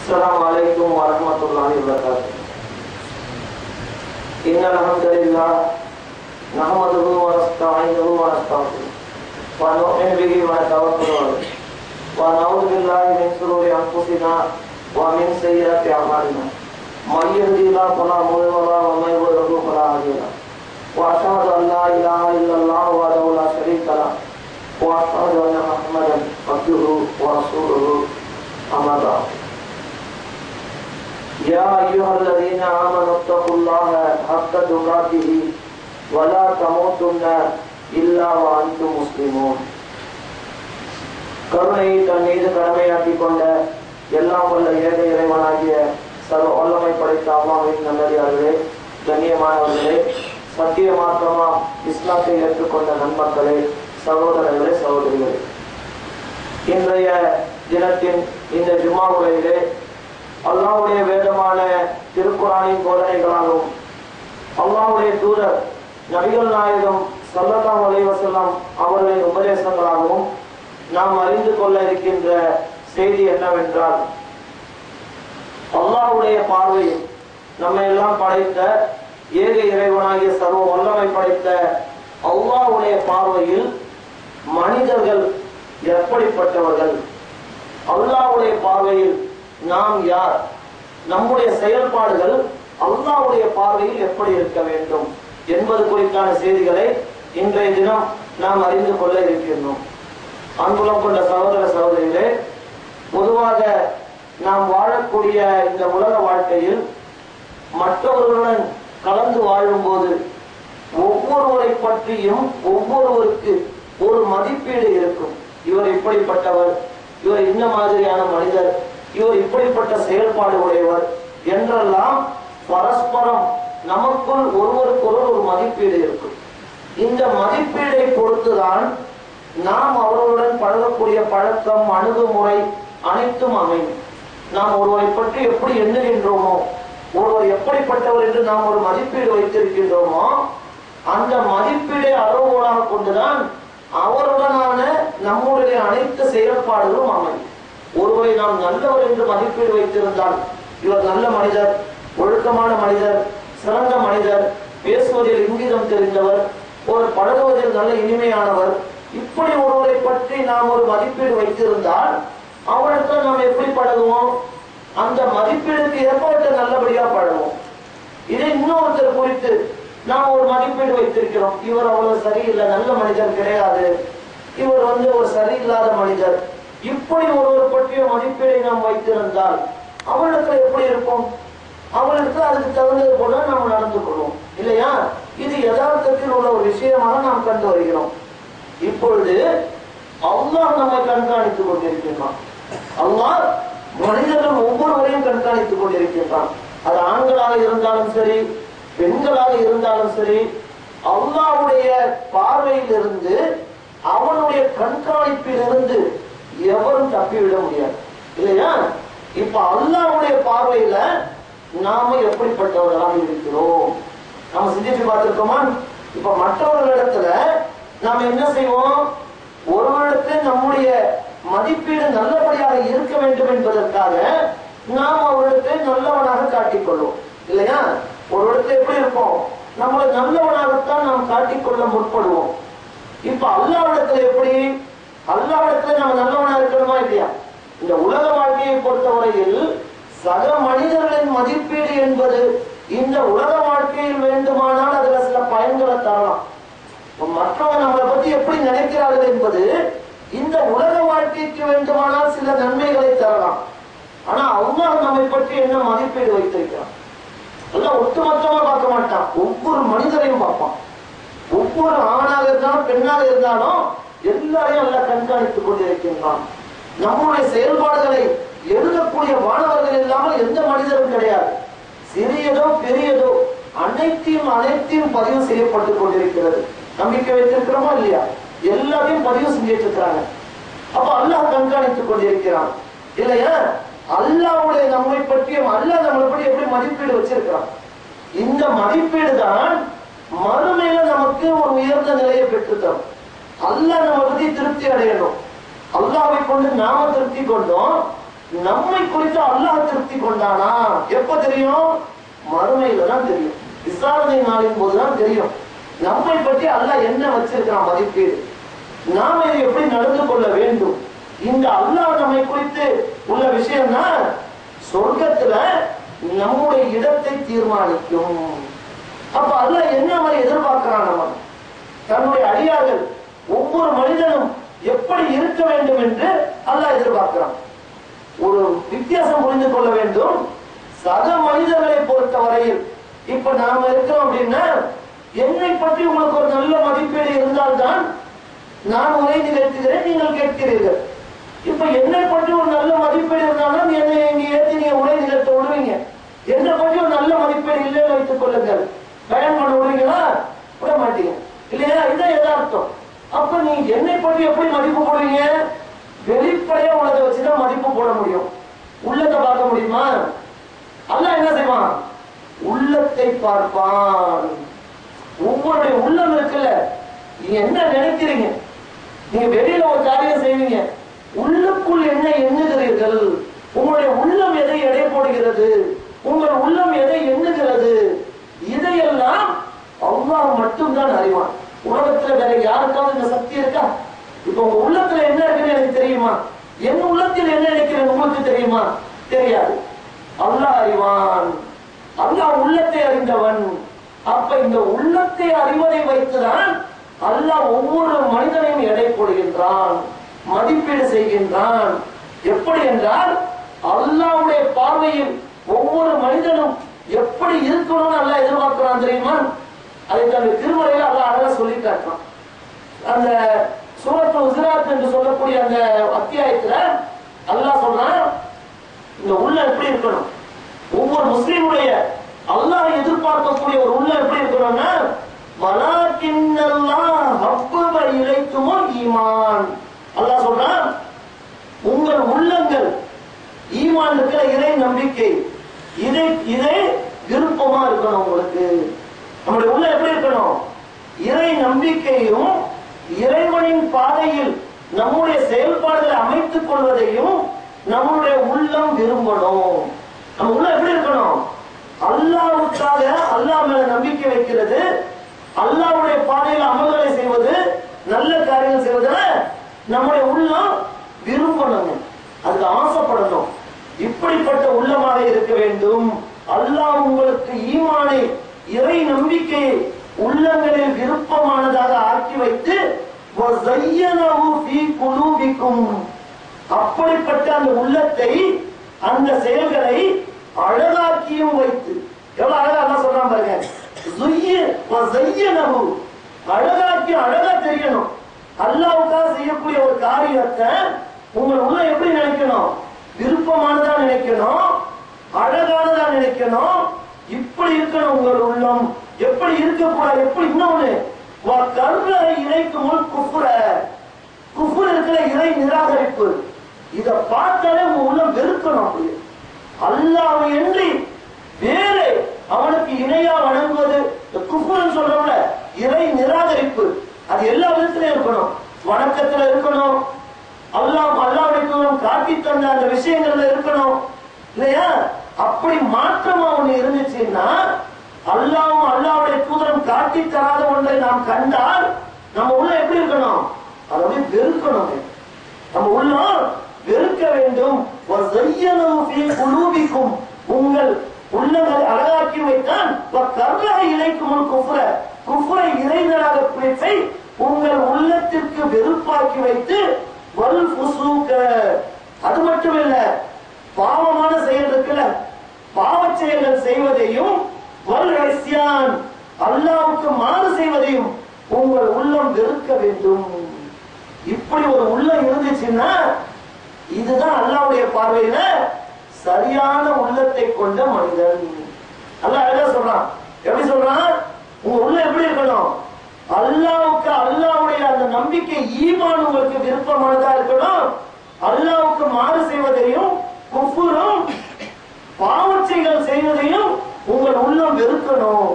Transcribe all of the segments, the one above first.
السلام عليكم ورحمة الله وبركاته. إن الحمد لله نحمده ونستعينه ونستغفره ونؤمن به ونتوكل عليه ونعوذ بالله من شرور أنفسنا ومن سيئات أعمالنا. من يهده الله فلا مضل له ومن يضلل فلا هادي له. وأشهد أن لا إله إلا الله وحده لا شريك له وأشهد أن محمدا عبده ورسوله. أما بعد. يا أيها الذين آمنوا اتقوا الله حق تقاته ولا تموتن إلا وأنتم مسلمون. கருணையை தன் மீது கடமையாக்கிக் கொண்ட எல்லாம் வல்ல ஏக இறைவனாகிய சர்வ வல்லமை படைத்த அல்லாஹ்வின் நல்லடியார்களே, கண்ணியமானவர்களே, சத்திய மார்க்கமாம் இஸ்லாத்தை ஏற்றுக்கொண்ட நன்மக்களே, சகோதரர்களே, சகோதரிகளே, இன்றைய தினத்தின் இந்த ஜும்மா உரையிலே அல்லாஹ்வுடைய வேதமான திருக்குர்ஆனின் போதனைகளாகவும் அல்லாஹ்வுடைய தூதர் நபிகள் நாயகம் ஸல்லல்லாஹு அலைஹி வஸல்லம் அவர்களின் உபதேசங்களாகவும் நாம் அறிந்து கொள்ள இருக்கின்ற செய்தி என்னவென்றால், அல்லாஹ்வுடைய பார்வையில் நம்மை எல்லாம் படைத்த ஏக இறைவனாகிய சர்வ வல்லமை படைத்த அல்லாஹ்வுடைய பார்வையில் மனிதர்கள் எப்படிப்பட்டவர்கள், அல்லாஹ்வுடைய பார்வையில் நாம் யார், நம்முடைய செயல்பாடுகள் அல்லாஹ்வுடைய பார்வையில் எப்படி இருக்க வேண்டும் என்பது குறித்தான செய்திகளை இன்றைய தினம் நாம் அறிந்து கொள்ள இருக்கின்றோம். அன்புலம் கொண்ட சகோதர சகோதரிகளே, பொதுவாக நாம் வாழக்கூடிய இந்த உலக வாழ்க்கையில் மற்றவர்களுடன் கலந்து வாழும் போது ஒவ்வொருவரை பற்றியும் ஒவ்வொருவருக்கு ஒரு மதிப்பீடு இருக்கும். இவர் இப்படிப்பட்டவர், இவர் இந்த மாதிரியான மனிதர், இவர் இப்படிப்பட்ட செயல்பாடு உடையவர் என்றெல்லாம் பரஸ்பரம் நமக்குள் ஒருவருக்கொருவர் ஒரு மதிப்பீடு இருக்கும். இந்த மதிப்பீடை பொறுத்துதான் நாம் அவர்களுடன் பழகக்கூடிய பழக்கம், அணுகுமுறை அனைத்தும் அமையும். நாம் ஒருவரை பற்றி எப்படி எண்ணுகின்றோமோ, ஒருவர் எப்படிப்பட்டவர் என்று நாம் ஒரு மதிப்பீடு வைத்திருக்கின்றோமோ, அந்த மதிப்பீடை அளவோடாக கொண்டுதான் அவருடனான நம்முடைய அனைத்து செயல்பாடுகளும் அமையும். ஒருவரை நாம் நல்லவர் என்று மதிப்பீடு வைத்திருந்தால், இவர் நல்ல மனிதர், ஒழுக்கமான மனிதர், சிறந்த மனிதர், பேசுவதில் இங்கிதம் தெரிந்தவர், ஒரு பழகுவதில் நல்ல இனிமையானவர், இப்படி ஒருவரை பற்றி நாம் ஒரு மதிப்பீடு வைத்திருந்தால் அவருக்கு நாம் எப்படி பழகுவோம்? அந்த மதிப்பீடுக்கு ஏற்பட்ட நல்லபடியா பழகுவோம். இதை இன்னொருத்தர் குறித்து நாம் ஒரு மதிப்பீடு வைத்திருக்கிறோம், இவர் அவ்வளவு சரியில்லை, நல்ல மனிதர் கிடையாது, இவர் ஒரு சரியில்லாத மனிதர், இப்படி ஒருவர் பற்றிய மதிப்பீடை நாம் வைத்திருந்தால் அவளுக்கு எப்படி இருக்கும்? அவளுக்கு அதுக்கு தகுந்தது போல நாம் நடந்து கொள்வோம், இல்லையா? இது யதார்த்தத்தில் உள்ள ஒரு விஷயமாக நாம் கண்டு வருகிறோம். இப்பொழுது அல்லாஹ் நம்மை கண்காணித்துக் கொண்டிருக்கின்றான். அல்லாஹ் மனிதர்கள் ஒவ்வொருவரையும் கண்காணித்துக் கொண்டிருக்கின்றான். அது ஆண்களாக இருந்தாலும் சரி, பெண்களாக இருந்தாலும் சரி, அல்லாஹ்வுடைய பார்வையில் இருந்து, அவனுடைய கண்காணிப்பில் இருந்து எவரும் தப்பிவிட முடியாது, இல்லையா? இப்ப அல்லாஹ்வுடைய பார்வையில நாம எப்படிப்பட்டவர்களாக இருக்கிறோம் நாம சிந்திச்சு பார்த்திருக்கோமா? இப்ப மற்றவர்களிடத்துல நாம் என்ன செய்வோம்? ஒருவரிடத்தில் நம்முடைய மதிப்பீடு நல்லபடியாக இருக்க வேண்டும் என்பதற்காக நாம் அவரிடத்தை நல்லவனாக காட்டிக்கொள்வோம், இல்லையா? ஒரு இடத்துல எப்படி இருப்போம்? நம்மளை நல்லவனாகத்தான் நாம் காட்டிக்கொள்ள முற்படுவோம். இப்ப அல்லாஹ்விடத்துல எப்படி? அல்லாஹ்விடத்துல நம்ம நல்லவனா இருக்கணுமா இல்லையா? இந்த உலக வாழ்க்கையை பொறுத்தவரையில் சக மனிதர்களின் மதிப்பீடு என்பது இந்த உலக வாழ்க்கையில் வேண்டுமானால் அதுல சில பயன்களை தரலாம். மற்றவங்க நம்மளை பத்தி எப்படி நினைக்கிறார்கள் என்பது இந்த உலக வாழ்க்கைக்கு வேண்டுமானால் சில நன்மைகளை தரலாம். ஆனா அல்லாஹ் நம்மை பற்றி என்ன மதிப்பீடு வைத்திருக்கிறான்? எல்லாம் ஒட்டுமொத்தமா பார்க்க மாட்டான், ஒவ்வொரு மனிதரையும் பார்ப்பான். ஒவ்வொரு ஆணாக இருந்தாலும் பெண்ணாக இருந்தாலும் எல்லாரையும் எல்லாம் கண்காணித்துக் கொண்டிருக்கின்றான். நம்முடைய செயல்பாடுகளை எழுதக்கூடிய மாணவர்கள் இல்லாமல் எந்த மனிதரும் கிடையாது. சிறியதோ பெரியதோ அனைத்தையும் பதிவு செய்யப்பட்டுக் கொண்டிருக்கிறது. நம்பிக்கை வைத்திருக்கிறோமா இல்லையா? எல்லாத்தையும் பதிவு செஞ்சிட்டு இருக்கிறாங்க. அப்ப அல்லாஹ் கண்காணித்துக் கொண்டிருக்கிறான், இல்லையா? அல்லாஹ்வுடைய நம்மை பற்றியும் அல்லாஹ் நம்மளை பற்றி எப்படி மதிப்பீடு வச்சிருக்கிறான்? இந்த மதிப்பீடு தான் மறுமையில நமக்கு ஒரு உயர்ந்த நிலையை பெற்றுத்தரும். அல்லாஹ் நம்ம பத்தி திருப்தி அடையணும். அல்லாஹ்வை கொண்டு நாம திருப்தி கொண்டோம், நம்மை குறித்து அல்லாஹ் திருப்தி கொண்டானா எப்ப தெரியும்? மறுமையில தான் தெரியும். விசாரணை நாளின் போதுதான் தெரியும் நம்மை பற்றி அல்லாஹ் என்ன வச்சிருக்கிறான் மதிப்பீடு, நாம இதை எப்படி நடந்து கொள்ள வேண்டும். இந்த அல்லாஹ் நம்மை குறித்து உள்ள விஷயம்னா சொர்க்கத்துல நம்முடைய இடத்தை தீர்மானிக்கும். அப்ப அல்லாஹ் என்ன மாதிரி எதிர்பார்க்கிறான்? நம்ம தன்னுடைய அடியார்கள் ஒவ்வொரு மனிதனும் எப்படி இருக்க வேண்டும் என்று அல்லாஹ் எதிர்பார்க்கிறான். ஒரு வித்தியாசம் புரிந்து கொள்ள வேண்டும். சக மனிதர்களை பொறுத்த வரையில் இப்ப நாம இருக்கிறோம் அப்படின்னா என்னை பற்றி உங்களுக்கு ஒரு நல்ல மதிப்பீடு இருந்தால்தான் நான் உரை நிகழ்த்துகிறேன், நீங்கள் கேட்கிறீர்கள். இப்ப என்னை பற்றி ஒரு நல்ல மதிப்பீடு இருந்தாலும் என்னை நீங்க ஏற்றி நீங்க உரை நிகழ்த்த விடுவீங்க. என்னை பற்றி ஒரு நல்ல மதிப்பீடு இல்லைன்னு வைத்துக் கொள்ளுங்கள், பயன் பண்ண விடுவீங்களா? விட மாட்டீங்க இல்லையா? இதான் எதார்த்தம். அப்ப நீ என்னை பற்றி எப்படி மதிப்பு போடுவீங்க? வெளிப்படையா உள்ளதை வச்சுதான் மதிப்பு போட முடியும். உள்ளத்தை பார்க்க முடியுமா? அல்லாஹ் என்ன செய்வான்? உள்ளத்தை பார்ப்பான். ஒவ்வொருடைய உள்ளம் இருக்குல்ல, நீங்க என்ன நினைக்கிறீங்க? நீங்க வெளியில ஒரு காரியம் செய்வீங்க, உள்ளுக்குள் என்ன எண்ணுகிறீர்கள்? உங்களுடைய உள்ளம் எதை எடை போடுகிறது? உங்கள் உள்ளம் எதை எண்ணுகிறது? இதையெல்லாம் அல்லாஹ் மட்டும்தான் அறிவான். உலகத்துல வேற யாருக்காவது இந்த சக்தி இருக்கா? இப்ப உங்க உள்ளத்துல என்ன இருக்குன்னு எனக்கு தெரியுமா? என் உள்ளத்தில் என்ன நினைக்கிறேன் உங்களுக்கு தெரியுமா? தெரியாது. அல்லாஹ் அறிவான். அல்லாஹ் உள்ளத்தை அறிந்தவன். அப்ப இந்த உள்ளத்தை அறிவதை வைத்துதான் அல்லாஹ் ஒவ்வொரு மனிதனையும் எடை போடுகின்றான், மதிப்பீடு செய்கின்றான். எப்படி என்றால் அல்லாஹ்வுடைய பார்வையில் ஒவ்வொரு மனிதனும் எப்படி இருக்கணும்னு அல்லாஹ் எதிர்பார்க்கிறான் தெரியுமா? அதை தன்னுடைய திருமறையில அல்லாஹ் அழகா சொல்லி காட்டுறான். அந்த சூரத்துல் ஹுஜராத் என்று சொல்லக்கூடிய அந்த அத்தியாயத்துல அல்லாஹ் சொல்றான், இந்த உள்ளம் எப்படி இருக்கணும்? ஒவ்வொரு முஸ்லிமுடைய அல்லாஹ் எதிர்பார்க்கக்கூடிய ஒரு உள்ளம் எப்படி இருக்கணும்னா வலாக்கின்னல்லாஹ் ஹப்பப இலைக்குமுல் ஈமான். அல்லாஹ் சொல்றான், உங்கள் உள்ளங்கள் ஈமான் இருக்கிற இறை நம்பிக்கை இதை விருப்பமா இருக்கணும். உங்களுக்கு நம்முடைய உள்ள எப்படி இருக்கணும்? இறை நம்பிக்கையும் இறைவனின் பாதையில் நம்முடைய செயல்பாடுகளை அமைத்துக் கொள்வதையும் நம்முடைய உள்ளம் விரும்பணும். நம்ம உள்ள எப்படி இருக்கணும்? அல்லாஹ்வுக்காக அல்லாஹ் மேல நம்பிக்கை வைக்கிறது, அல்லாஹ்வுடைய பாதையில் அமல்களை செய்வது, நல்ல காரியங்கள் செய்வதுல நம்முடைய உள்ளம் விரும்பணும், அதுக்கு ஆசைப்படணும். இப்படிப்பட்ட உள்ளமாக இருக்க வேண்டும். அல்லாஹ் உங்களுக்கு ஈமானை இறை நம்பிக்கையை உள்ளங்களில் விருப்பமானதாக ஆக்கி வைத்து அப்படிப்பட்ட அந்த உள்ளத்தை அந்த செயல்களை அழகாக்கியும் வைத்து, எவ்வளவு அழகா அல்லாஹ் சொல்றான் பாருங்க, அழகாக்கி அழகா தெரியணும். அல்லாஹ்வுக்காக செய்யக்கூடிய ஒரு காரியத்தை உங்கள் உள்ள எப்படி நினைக்கணும்? விருப்பமானதா நினைக்கணும், அழகானதா நினைக்கணும். இப்படி இருக்கணும் உங்கள் உள்ளம். எப்படி இருக்கக்கூடாது? எப்படி இன்னொன்னு இறைக்குமுள் குஃபுர் இருக்கிற இறை நிராகரிப்பு, இத பார்த்தாலே உங்க உள்ளம் வெறுக்கணும். அப்படி அல்லாஹ் என்று வேறு அவனுக்கு இணையா வணங்குவது குஃபுர்னு சொல்றோம்ல, இறை நிராகரிப்பு, அது எல்லா விதத்திலும் இருக்கணும். வணக்கத்துல இருக்கணும், அல்லாஹ்வுடைய காட்டி தந்த அந்த விஷயங்கள்ல இருக்கணும் இல்லையா? அப்படி மாற்றமா ஒண்ணு இருந்துச்சுன்னா, அல்லாஹ்வும் அல்லாஹ்வுடைய தூதரும் காட்டி தராத ஒன்றை நாம் கண்டால் நம்ம உள்ள எப்படி இருக்கணும்? அதை வெறுக்கணும். நம்ம உள்ளம் வெறுக்க வேண்டும். உங்கள் உள்ளங்களை அழகாக்கி வைத்தான் இலைக்குமுள் குஃப்ரை இறைவனாக பிடிப்பை உங்கள் உள்ளத்திற்கு வெறுப்பாக்கி வைத்து வல் ஃபுசூக, அது மட்டுமில்ல பாவமான செயல் இருக்குல்ல, பாவ செயல்கள் செய்வதையும் வல் இஸ்யான் அல்லாஹ்வுக்கு மாறு செய்வதையும் உங்கள் உள்ளம் வெறுக்க வேண்டும். இப்படி ஒரு உள்ளம் இருந்துச்சுன்னா இதுதான் அல்லாஹ்வுடைய பார்வையில சரியான உள்ளத்தை கொண்ட மனிதன். அல்லாஹ் அழகா சொல்றான். எப்படி சொல்றான்? உங்க உள்ள எப்படி இருக்கணும்? அல்லாஹ்வுக்கு அல்லாஹ்வுடைய அந்த நம்பிக்கை ஈமான் உங்களுக்கு விருப்பமானதா இருக்கணும். அல்லாஹ்வுக்கு மாறு செய்வதையும் குஃபுரும் பாவச்செய்கள் செய்வதையும் உங்கள் உள்ளம் வெறுக்கணும்.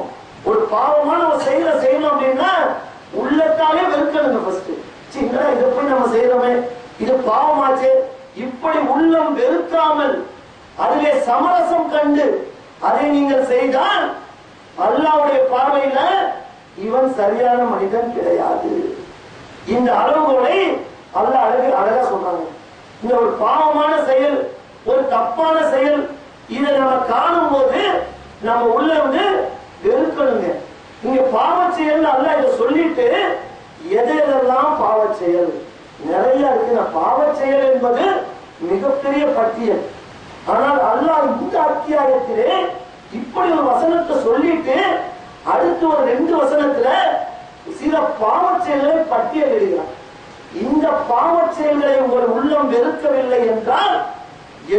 ஒரு பாவமான ஒரு செயலை செய்யணும் அப்படின்னா உள்ளத்தாலே வெறுக்கணுங்க. ஃபர்ஸ்ட் சின்ன இதை போய் நம்ம செய்யறோமே, இது பாவமாச்சு, இப்ப இப்படி உள்ளம் வெறுக்காமல் அதிலே சமரசம் கண்டு அதை நீங்கள் செய்தால் அல்லாஹ்வுடைய பார்வையில இவன் சரியான மனிதன் கிடையாது. இந்த அளவுகளை அல்லாஹ் அழகா சொல்றாங்க. இந்த ஒரு பாவமான செயல், ஒரு தப்பான செயல், இதை நம்ம காணும் போது நம்ம உள்ள வந்து வெறுக்கணுங்க. இங்க பாவ செயல் அல்லாஹ் இதை சொல்லிட்டு எதையெல்லாம் பாவ செயல் நிறைய இருக்கு. பாவ செயல் என்பது மிகப்பெரிய பட்டியல். ஆனால் அல்லாஹ் இந்த அத்தியாயத்திலே இப்படி ஒரு வசனத்தை சொல்லிட்டு அடுத்து ஒரு 2 வசனத்துல சில பாவ செயல்களை பட்டியலிடுகிறார். இந்த பாவ செயல்களை உங்கள் உள்ளம் வெறுக்கவில்லை என்றால்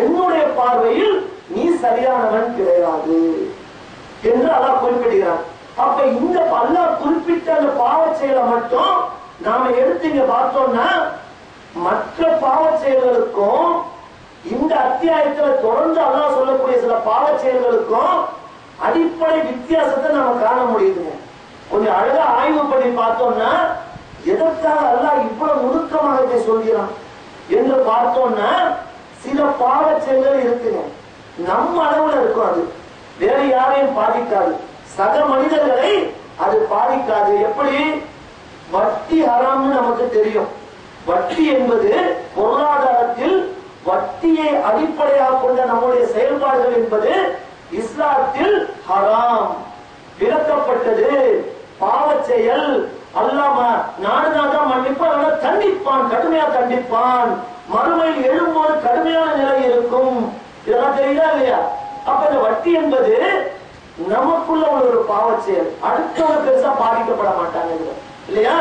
என்னுடைய பார்வையில் நீ சரியானவன் கிடையாது என்று அல்லாஹ் குறிப்பிடுகிறார். அப்ப இந்த அல்லாஹ் குறிப்பிட்ட அந்த பாவ செயலை மட்டும் நாம எடுத்து இங்க பார்த்தோம்னா மற்ற பாவ செயல்களுக்கும் இந்த அத்தியாயத்துல தொடர்ந்து அல்லாஹ் சொல்லக்கூடிய சில பாவ செயல்களுக்கும் அடிப்படை வித்தியாசத்தை நம்ம காண முடியுதுங்க. கொஞ்சம் அழகா ஆய்வு பண்ணி பார்த்தோம்னா எதற்காக அல்லாஹ் இவ்வளவு நுணுக்கமாக இதை சொல்கிறான் என்று பார்த்தோம்னா சில பாவ செயல்கள் இருக்குங்க. நம்ம அளவுல இருக்கும், அது வேற யாரையும் பாதிக்காது, சக மனிதர்களை அது பாதிக்காது. எப்படி? வட்டி ஹராம்னு நமக்கு தெரியும். வட்டி என்பது பொருளாதாரத்தில் வட்டியை அடிப்படையாக கொண்ட நம்முடைய செயல்பாடுகள் என்பது இஸ்லாத்தில் ஹராம், விலக்கப்பட்டது, பாவ செயல். அல்லாஹ் நாடுதான் மன்னிப்பான், தண்டிப்பான், கடுமையா தண்டிப்பான், மறுமையில் எழும்போது கடுமையான நிலை இருக்கும். இதெல்லாம் தெரியுதா இல்லையா? அப்ப இந்த வட்டி என்பது நமக்குள்ள ஒரு பாவ செயல், அடுத்தவங்க பெருசா பாதிக்கப்பட மாட்டாங்க இல்லையா?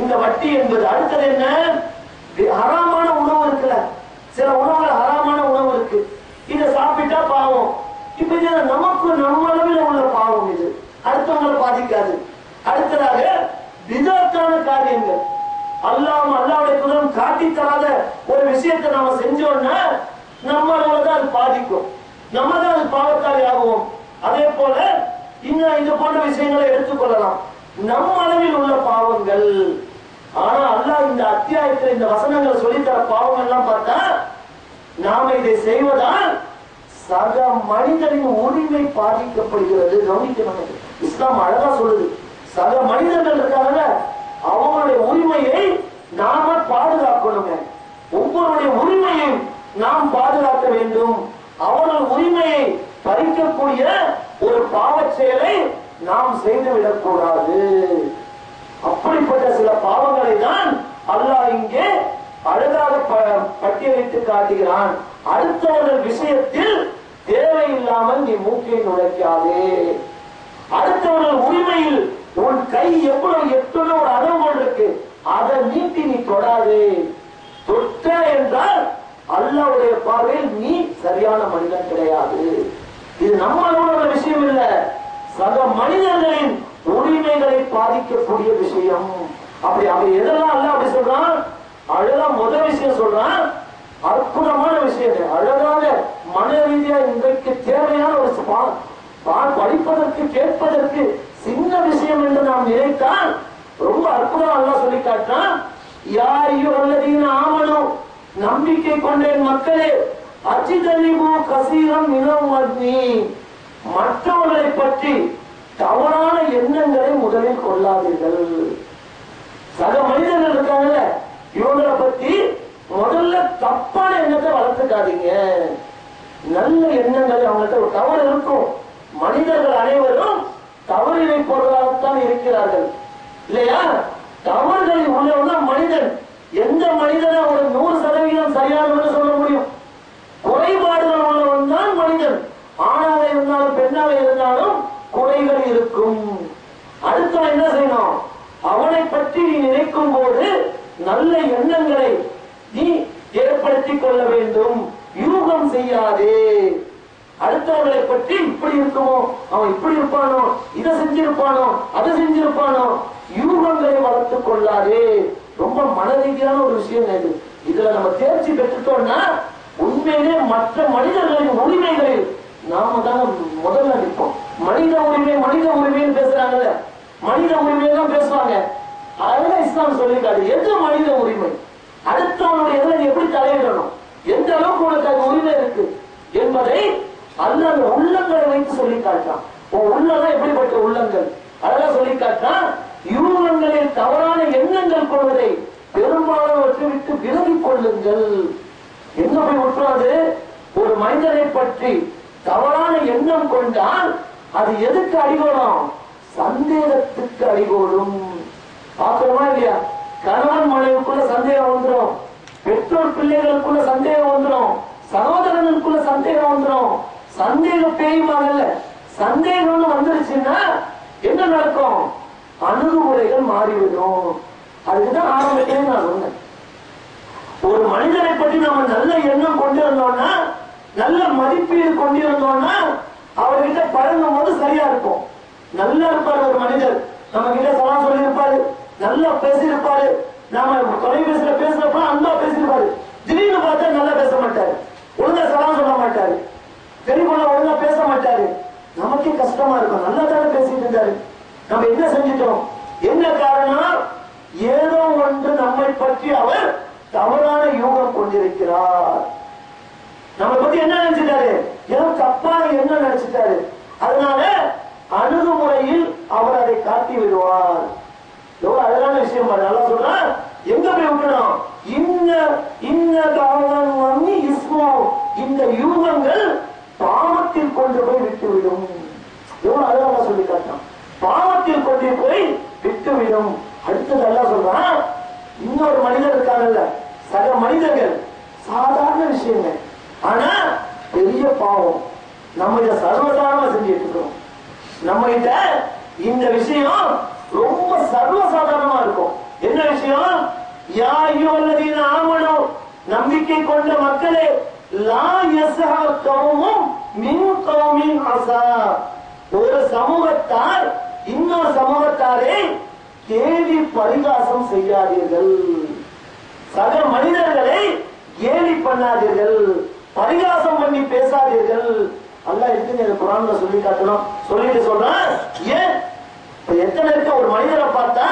இந்த வட்டி என்பது அடுத்தது என்ன? ஹராமான உணவு இருக்குல்ல, சில உணவுகள் ஹராமான உணவு இருக்கு, இதை சாப்பிட்டா பாவம். இப்ப நமக்கு நம்ம அளவில் உள்ள பாவம், இது அடுத்தவங்களை பாதிக்காது. அடுத்ததாக விதத்தான காரியங்கள், அல்லாஹ்வுடைய தூதர் காட்டி தராத ஒரு விஷயத்தை நாம செஞ்சோம்னா நம்ம அளவுலதான் அது பாதிக்கும், நம்ம தான் அது பாவத்தால் ஆகுவோம். அதே போல இது போன்ற விஷயங்களை எடுத்துக்கொள்ளலாம், நம்ம அளவில் உள்ள பாவங்கள். ஆனா அல்லாஹ் இந்த அத்தியாயத்தில் இந்த வசனங்களை சொல்லித்தர பாவங்கள் எல்லாம் பார்த்தா நாம இதை செய்வதால் சக மனிதனின் உரிமை பாதிக்கப்படுகிறது. கவனிக்கணும், இஸ்லாம் அழகா சொல்லுது. சக மனிதர்கள் இருக்காங்க, அவங்களுடைய உரிமையை நாம பாதுகாக்கணுங்க. ஒவ்வொருடைய உரிமையை நாம் பாதுகாக்க வேண்டும். அவர்கள் உரிமையை பறிக்கக்கூடிய ஒரு பாவ செயலை நாம் செய்துவிடக் கூடாது. அப்படிப்பட்ட சில பாவங்களை தான் அல்லாஹ் இங்கே அழகாக பட்டியலிட்டு காட்டுகிறான். அடுத்தவர்கள் விஷயத்தில் தேவையில்லாமல் நீ மூக்கை நுழைக்காதே. அடுத்தவர்கள் உரிமையில் உன் கை எவ்வளவு எட்டுள்ள ஒரு அளவுகோல் இருக்கு, அதை நீட்டி நீ தொடாதே. தொட்ட என்றால் அல்லாஹ்வுடைய பார்வையில் நீ சரியான மனிதன் கிடையாது. இது நம்ம அளவுள்ள விஷயம் இல்ல, சக மனிதர்களின் உரிமைகளை பாதிக்கக்கூடிய விஷயம். அப்படி அப்படி எதெல்லாம் அல்லாஹ் அப்படி சொல்றான்? அழகா முதல் விஷயம் சொல்றான், அற்புதமான விஷயம், அழகாக மன ரீதியா இன்றைக்கு தேவையான ஒரு படிப்பதற்கு கேட்பதற்கு சின்ன விஷயம் என்று நாம் நினைத்தால் ரொம்ப அற்புதம் அல்லாஹ் சொல்லி காட்டான். யா அய்யுஹல்லதீன ஆமனூ, நம்பிக்கை கொண்டேன் மக்களே, அஜிதலிபு கஸீரம் மினல் வத்னி, மற்றவர்களை பற்றி தவறான எண்ணங்களை முதலில் கொள்ளாதீர்கள். சக மனிதர்கள் இருக்காங்கல்ல, இவங்களை பத்தி முதல்ல தப்பான எண்ணத்தை வளர்த்துக்காதீங்க. நல்ல எண்ணங்கள் அவங்கள்ட்ட ஒரு தவறு இருக்கும். மனிதர்கள் அனைவரும் தவறினை பொருளாகத்தான் இருக்கிறார்கள் இல்லையா? தவறுகளில் உள்ளவன் தான் மனிதன். எந்த மனிதனை ஒரு 100% சரியானவன்னு சொல்ல முடியும்? குறைபாடுகள் உள்ளவன் தான் மனிதன். ஆணாக இருந்தாலும் பெண்ணாக இருந்தாலும் குறைகள் இருக்கும். அடுத்தவன் என்ன செய்யணும்? அவனை பற்றி நீ நினைக்கும் போது நல்ல எண்ணங்களை நீ ஏற்படுத்திக் கொள்ள வேண்டும். யூகம் செய்யாதே. அடுத்தவர்களை பற்றி இப்படி இருக்குமோ, அவன் இப்படி இருப்பானோ, இதை செஞ்சிருப்பானோ, அதை செஞ்சிருப்பானோ, யூகங்களை வளர்த்துக் கொள்ளாதே. ரொம்ப மனரீதியான ஒரு விஷயம் இது. இதுல நம்ம தேர்ச்சி பெற்றுட்டோம்னா உண்மையிலே மற்ற மனிதர்களின் உரிமைகளில் நாம தான் முதல்ல நிற்போம். மனித உரிமைன்னு பேசுறாங்கல்ல, மனித உரிமை தான் பேசுவாங்க. அதெல்லாம் இஸ்லாம் சொல்லிக்காது. எது மனித உரிமை? அடுத்தவனுடைய எதிர நீ எப்படி தலையிடணும்? எந்த அளவுக்கு உனக்கு அது உரிமை இருக்கு என்பதை அல்லாஹ் அந்த உள்ளங்களை வைத்து சொல்லி காட்டான். உள்ளதான் எப்படிப்பட்ட உள்ளங்கள் அதெல்லாம் சொல்லி காட்டான். யூகங்களில் தவறான எண்ணங்கள் கொள்வதை பெரும்பாலானவற்றை விட்டு விலகிக் கொள்ளுங்கள். என்ன போய் விட்டுறாது? ஒரு மனிதனை பற்றி தவறான எண்ணம் கொண்டால் அது எதுக்கு அடிகோடும்? சந்தேகத்துக்கு அடிகோடும். பார்க்கிறோமா இல்லையா? கணவன் மனைவிக்குள்ள சந்தேகம் வந்துடும், பெற்றோர் பிள்ளைகளுக்குள்ள சந்தேகம் வந்துடும், சகோதரனுக்குள்ள சந்தேகம் வந்துடும். சந்தேகம் பேயுமாகல, சந்தேகம்னு வந்துருச்சுன்னா என்ன நடக்கும்? அணுகுமுறைகள் மாறிவிடும். அதுக்குதான் ஆரம்பத்திலே நான் சொன்னேன், ஒரு மனிதனை பற்றி நம்ம நல்ல எண்ணம் கொண்டிருந்தோம்னா, நல்ல மதிப்பீடு கொண்டிருந்தோம்னா அவர்கிட்ட பழகும் போது சரியா இருக்கும். நல்லா இருப்பாரு ஒரு மனிதர், நம்ம கிட்ட சலாம் சொல்லி இருப்பாரு, நல்லா பேசியிருப்பாரு, நாம தொலைபேசியில பேசுறப்ப அன்பா பேசியிருப்பாரு. திடீர்னு பார்த்தா நல்லா பேச மாட்டாரு, ஒழுங்கா சலாம் சொல்ல மாட்டாரு, தெளிவுள்ள ஒழுங்கா பேச மாட்டாரு. நமக்கே கஷ்டமா இருக்கும். நல்லா தானே பேசிட்டு இருந்தாரு, நம்ம என்ன செஞ்சிட்டோம்? என்ன காரணம்? ஏதோ ஒன்று நம்மை பற்றி அவர் தவறான யூகம் கொண்டிருக்கிறார். நம்ம பத்தி என்ன நினைச்சிட்டாரு? ஏதோ தப்பான என்ன நினைச்சிட்டாரு. அதனால அணுகுமுறையில் அவர் அதை காட்டி விடுவார். எவ்வளவு அழகான விஷயம் பாரு. நல்லா சொல்ற, எங்க போய் விட்டணும்? இந்த யூகங்கள் பாவத்தில் கொண்டு போய் விட்டுவிடும். எவ்வளவு அழகாக சொல்லி காட்டான். பாவத்தில் கொண்டு போய் விட்டுவிடும். அடுத்தது எல்லாம் சொல்றான், இன்னொரு மனிதர் இருக்காங்கல்ல, சக மனிதர்கள், சாதாரண விஷயங்கள், ஆனா பெரிய பாவம். நம்ம இதை சர்வசாதாரணமா செஞ்சுட்டு இருக்கோம். நம்ம கிட்ட இந்த விஷயம் ரொம்ப சர்வசாதாரணமா இருக்கும். என்ன விஷயம்? யா அய்யுஹல்லதீன ஆமனூ, நம்பிக்கை கொண்ட மக்களே, லா யஸ்ஹர் கௌமும் மின் கௌமின் அஸா, ஒரு சமூகத்தார் இன்னொரு சமூகத்தாரை கேலி பரிகாசம் செய்யாதீர்கள். சக மனிதர்களை கேலி பண்ணாதீர்கள், பரிகாசம் பண்ணி பேசாதீர்கள். அல்லாஹ் இருக்குன்னு குர்ஆன்ல சொல்லி காட்டணும். சொல்லிட்டு சொல்றான், ஏன் எத்தனை இருக்க ஒரு மனிதரை பார்த்தா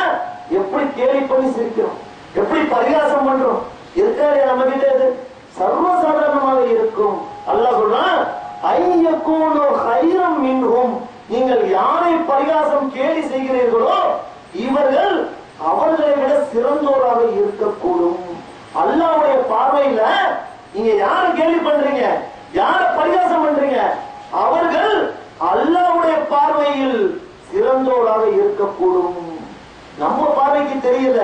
எப்படி கேலி பண்ணி சிரிக்கிறோம், எப்படி பரிகாசம் பண்றோம் இருக்காரு நம்ம கிட்ட. இது சர்வசாதாரணமாக இருக்கும். அல்லாஹ் சொல்றான், ஐயக்கூனு கைரம் மின்ஹும், நீங்கள் யாரை பரிகாசம் கேலி செய்கிறீர்களோ இவர்கள் அவர்களை விட சிறந்தோராக இருக்கக்கூடும். அல்லாஹ்வுடைய பார்வையில நீங்க யாரை கேலி பண்றீங்க, யாரை பரிகாசம் பண்றீங்க, அவர்கள் அல்லாஹ்வுடைய பார்வையில் சிறந்தோராக இருக்கக்கூடும். நம்ம பார்வைக்கு தெரியல,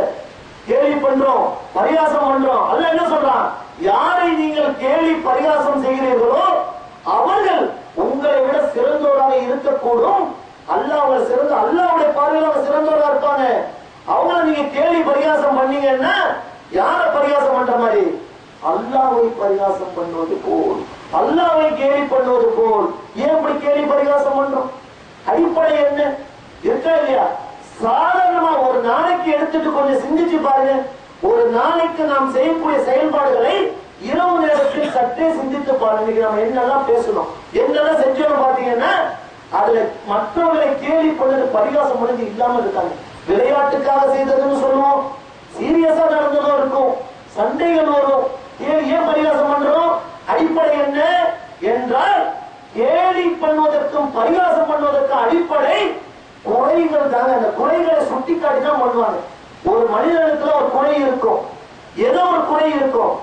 கேலி பண்றோம், பரிகாசம் பண்றோம். அல்லாஹ் என்ன சொல்றான்? யாரை நீங்கள் கேலி பரிகாசம் செய்கிறீர்களோ அவர்கள் உங்களை விட சிறந்தோராக இருக்கக்கூடும். அல்லாஹ் சிறந்த, அல்லாஹ்வுடைய பார்வையில் அவங்க சிறந்தோரா இருப்பாங்க. அவங்கள நீங்க கேலி பரிகாசம் பண்ணீங்கன்னா யார பரிகாசம் பண்ற மாதிரி? அல்லாஹ்வை பரிகாசம் பண்ணுவது போல், அல்லாஹ்வை கேலி பண்ணுவது போல். ஏன் இப்படி கேலி பரிகாசம் பண்றோம்? அடிப்படை என்ன இருக்கா இல்லையா? சாதாரணமா ஒரு நாளைக்கு எடுத்துட்டு கொஞ்சம் சிந்திச்சு பாருங்க. ஒரு நாளைக்கு நாம் செய்யக்கூடிய செயல்பாடுகளை இரவு நேரத்தில் சற்றே சிந்தித்து பாருங்க. நம்ம என்னெல்லாம் பேசணும், என்னெல்லாம் செஞ்சோம் பாத்தீங்கன்னா அதுல மற்றவர்களை கேலி பண்ணது பரிகாசம் பண்ணது இல்லாம இருக்காங்க. விளையாட்டுக்காக செய்ததுன்னு சொல்லுவோம், சீரியஸா நடந்ததும் இருக்கும், சண்டைகள் வரும். ஏன் பரிகாசம் பண்றோம்? அடிப்படை என்ன என்றால், கேலி பண்ணுவதற்கும் பரிகாசம் பண்ணுவதற்கும் அடிப்படை குறைகள் தாங்க. அந்த குறைகளை சுட்டி காட்டி தான் பண்ணுவாங்க. ஒரு மனிதனுக்குள்ள ஒரு குறை இருக்கும், ஏதோ ஒரு குறை இருக்கும்,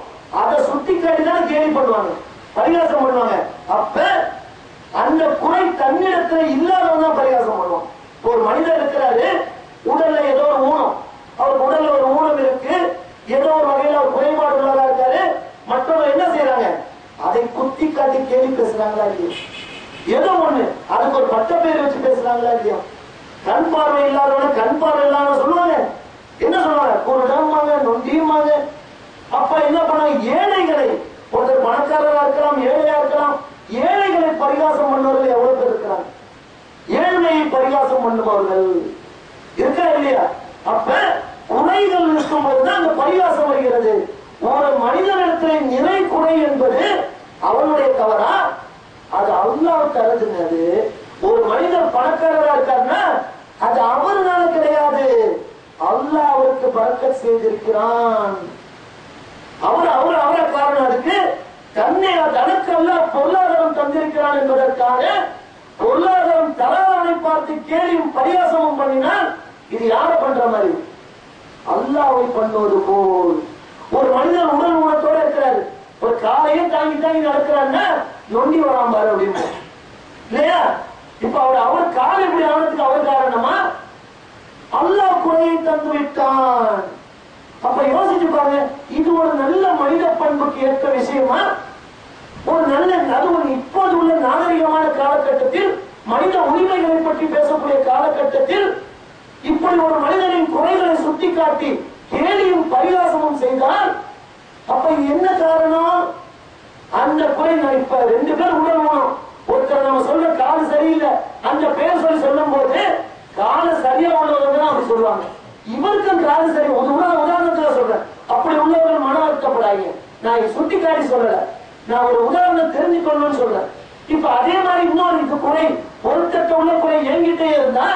அதை சுட்டி காட்டி தான் கேலி பண்ணுவாங்க, பரிகாசம் பண்ணுவாங்க. அப்ப அந்த குறை தன்னிடத்துல இல்லாதவங்க தான் பரிகாசம் பண்ணுவாங்க. ஒரு மனிதர் இருக்கிறாரு, உடல்ல ஏதோ ஒரு ஊனம், அவர் உடல்ல ஒரு ஊனம் இருக்கு, ஏதோ ஒரு வகையில ஒரு குறைபாடு உள்ளதா இருக்காரு. மற்றவங்க என்ன செய்யறாங்க? அதை குத்தி காட்டி கேலி பேசுறாங்களா இல்லையா? ஏதோ ஒண்ணு அதுக்கு ஒரு பட்ட பேர் வச்சு பேசுறாங்களா இல்லையா? கண் பார்வை இல்லாதவன கண் பார்வை இல்லாத சொல்லுவாங்க. என்ன சொல்லுவாங்க? குருடம்பாங்க, நொண்டியுமாங்க. அப்ப என்ன பண்ணாங்க? ஏழைகளை, ஒருத்தர் பணக்காரரா இருக்கலாம், ஏழையா இருக்கலாம், ஏழைகளை பரிகாசம் பண்ணுவர்கள் எவ்வளவு பேர் இருக்கிறாங்க? ஏழ்மையை பரிகாசம் பண்ணுபவர்கள் இருக்கா இல்லையா? அப்ப குறைகள் இருக்கும் போதுதான் அந்த பரிகாசம் வருகிறது. ஒரு மனிதனிடத்தில் நிறை குறை என்பது அவனுடைய தவறா? அது அல்லாஹ் தருதுனது. ஒரு மனிதர் பணக்காரரா இருக்காருன்னா அது அவர்னால கிடையாது, அல்லாஹ் அவருக்கு பரக்கத் செய்திருக்கிறான். அவரை காரணம் அதுக்கு தன்னை தனக்கு அல்லாஹ் பொருளாதாரம் தந்திருக்கிறான் என்பதற்காக பொருளாதாரம் தராதவனை பார்த்து கேலியும் பரியாசமும் பண்ணினால் இது யார பண்ற மாதிரி? அல்லாஹ்வை பண்ணுவது போல். ஒரு மனிதன் உடல் ஊனத்தோட இருக்கிறாரு, ஒரு காலையே தாங்கி தாங்கி நடக்கிறாருன்னா நொண்டி வராம பாரு அப்படின்னு இல்லையா? இப்ப அவர் காலை இப்படி ஆனதுக்கு அவர் காரணமா? அல்லாஹ் குறையை தந்து விட்டான். அப்ப யோசிச்சு பாருங்க, இது ஒரு நல்ல மனித பண்புக்கு ஏற்ற விஷயமா? ஒரு நல்ல அதுவும் இப்போது உள்ள நாகரிகமான காலகட்டத்தில் மனித உரிமைகளை பற்றி பேசக்கூடிய காலகட்டத்தில் இப்படி ஒரு மனிதனின் குறைகளை சுட்டிக்காட்டி கேலியும் பரிகாசமும் செய்தால் அப்ப என்ன காரணம்? அந்த குறை இப்ப 2 பேர் உடல் ஊனம், ஒருத்தர் நம்ம சொல்ற காது சரியில்லை, அந்த பேர் சொல்லி சொல்லும் போது காது சரியா உள்ளவங்க அப்படி சொல்லுவாங்க, இவருக்கும் காது சரி. உதாரணத்துல சொல்றேன், அப்படி உள்ளவர்கள் மன வருத்தப்படாங்க. நான் சுட்டி காட்டி சொல்லல, நான் ஒரு உதாரணம் தெரிஞ்சுக்கணும்னு சொல்றேன். இப்ப அதே மாதிரி இன்னொரு குறை, ஒருத்தட்ட உள்ள குறை என்கிட்டே இருந்தா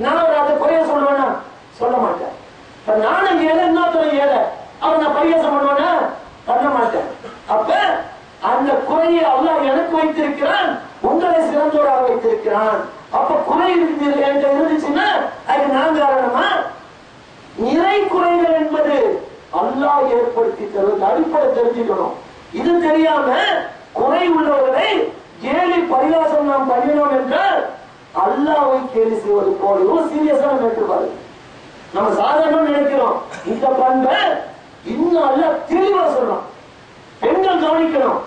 நான் அந்த குறைய சொல்லுவேன்னா சொல்ல மாட்டேன். இப்ப நானும் ஏழை, இன்னொருத்தர் ஏழை, அவன் நான் பரிகாசம் பண்ணுவேன்னா பண்ண மாட்டேன். அப்ப அந்த குறையை அல்லாஹ் எனக்கு வைத்திருக்கிறான், உங்களை சிறந்தோராக வைத்திருக்கிறான். அப்ப குறை இருந்துச்சுன்னா அது நான் காரணமா? நிறை குறைகள் என்பது அல்லாஹ் ஏற்படுத்தி தருவது அடிப்படை தெரிஞ்சுக்கணும். இது தெரியாம குறை உள்ளவர்களை கேலி பரிகாசம் நாம் பண்ணினோம் என்றால் அல்லாஹ்வை கேலி செய்வது போல சீரியஸா நம்ம எடுத்துப்பாரு. நம்ம சாதாரண நினைக்கிறோம், இந்த பண்பை இன்னும் அல்லாஹ் தெளிவா சொல்றோம். பெண்கள் கவனிக்கணும்,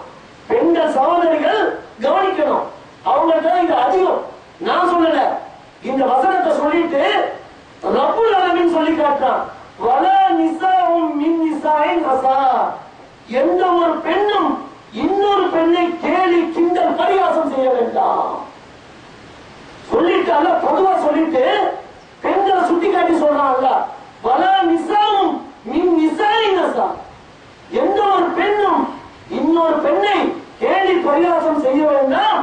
பெண்கள் சகோதரிகள் கவனிக்கணும், அவங்கள்ட்ட இது அதிகம். நான் சொல்லல, இந்த வசனத்தை சொல்லிட்டு ரப்புல் ஆலமீன் சொல்லி காட்டுறான், வலா நிசாஉம் மின் நிசாஇன் அஸா. எந்த ஒரு பெண்ணும் இன்னொரு பெண்ணை கேலி கிண்டல் பரிகாசம் செய்ய வேண்டாம் சொல்லிட்டு அல்லாஹ் பொதுவா சொல்லிட்டு பெண்களை சுட்டி காட்டி சொல்றான் அல்லாஹ், வலா நிசாஉம் மின் நிசாஇன் அஸா. எந்த ஒரு பெண்ணும் இன்னொரு பெண்ணை கேலி பரிகாசம் செய்ய வேண்டாம்.